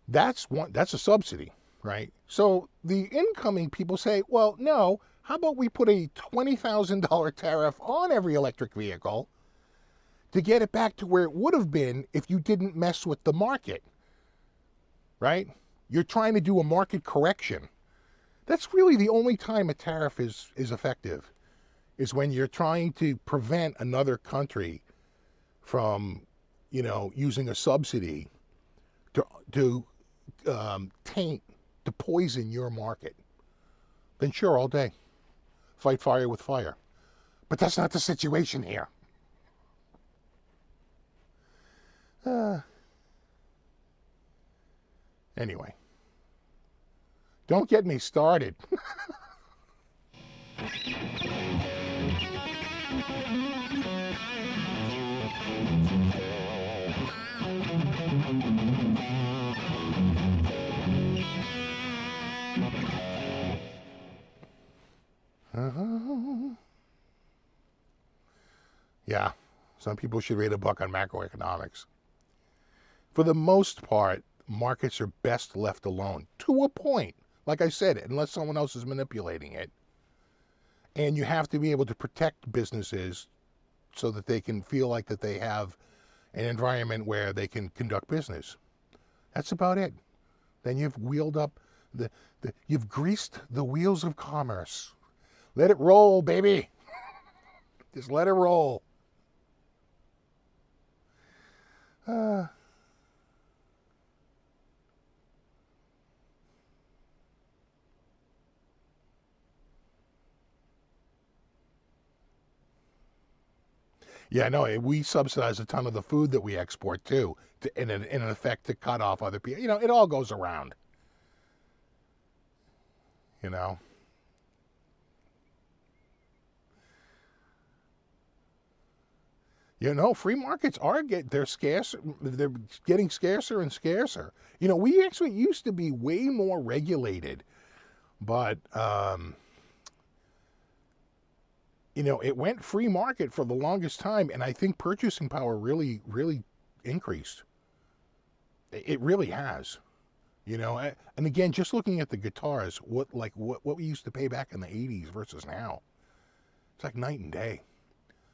A: That's a subsidy, right? So the incoming people say, well, no, how about we put a $20,000 tariff on every electric vehicle to get it back to where it would have been if you didn't mess with the market, right? You're trying to do a market correction. That's really the only time a tariff is effective, is when you're trying to prevent another country from, using a subsidy to taint, to poison your market. Then sure, all day. Fight fire with fire. But that's not the situation here. Anyway. Don't get me started. Yeah, some people should read a book on macroeconomics. For the most part, markets are best left alone, to a point. Like I said, unless someone else is manipulating it. And you have to be able to protect businesses so that they can feel like that they have an environment where they can conduct business. That's about it. Then you've wheeled up you've greased the wheels of commerce. Let it roll, baby. Just let it roll. Yeah, no, we subsidize a ton of the food that we export too, in an effect to cut off other people. It all goes around. Free markets they're scarce. They're getting scarcer and scarcer. We actually used to be way more regulated, but it went free market for the longest time, and I think purchasing power really, really increased. It really has. And again, just looking at the guitars, what we used to pay back in the 80s versus now, it's like night and day.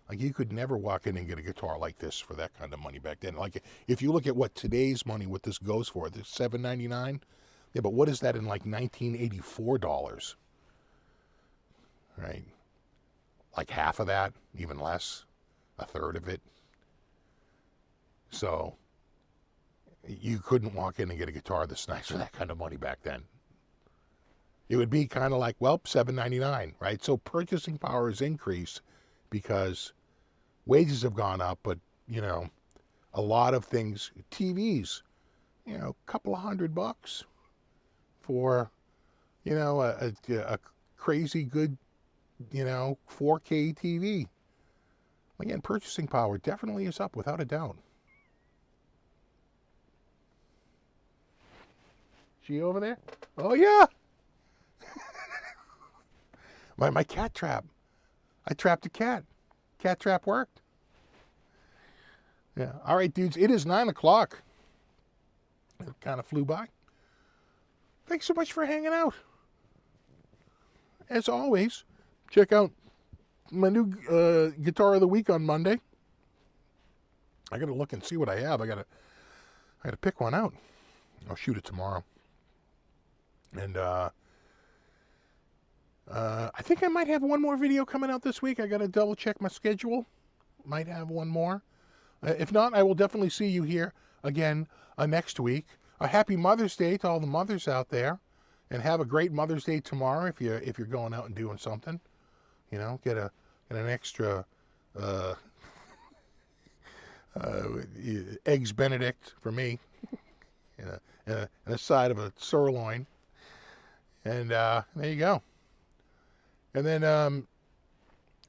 A: Like, you could never walk in and get a guitar like this for that kind of money back then. Like, if you look at what today's money, what this goes for, this $799. Yeah, but what is that in like 1984 dollars? Right? Like half of that, even less, a third of it. So you couldn't walk in and get a guitar this nice for that kind of money back then. It would be kind of like, well, $799, right? So purchasing power has increased because wages have gone up, but, a lot of things, TVs, a couple of $100 for, a crazy good, 4K TV. Again, purchasing power definitely is up without a doubt. She over there? Oh, yeah. my cat trap. I trapped a cat. Cat trap worked. Yeah. All right, dudes. It is 9 o'clock. It kind of flew by. Thanks so much for hanging out. As always, check out my new guitar of the week on Monday. I got to look and see what I have. I got to pick one out. I'll shoot it tomorrow. And I think I might have one more video coming out this week. I got to double check my schedule. Might have one more. If not, I will definitely see you here again next week. A happy Mother's Day to all the mothers out there, and have a great Mother's Day tomorrow if you're going out and doing something. You know, get an extra eggs Benedict for me, and a side of a sirloin, and there you go. And then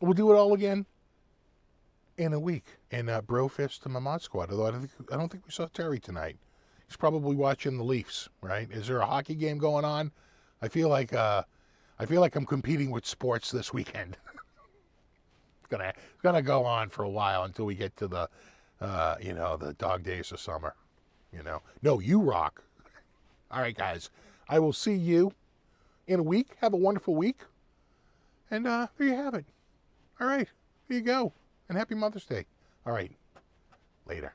A: we'll do it all again in a week. And Brofist to my mod squad. Although I don't think we saw Terry tonight. He's probably watching the Leafs, right? Is there a hockey game going on? I feel like I'm competing with sports this weekend. It's gonna go on for a while until we get to the the dog days of summer. No, you rock. All right, guys. I will see you in a week. Have a wonderful week. And there you have it. All right. There you go. And happy Mother's Day. All right. Later.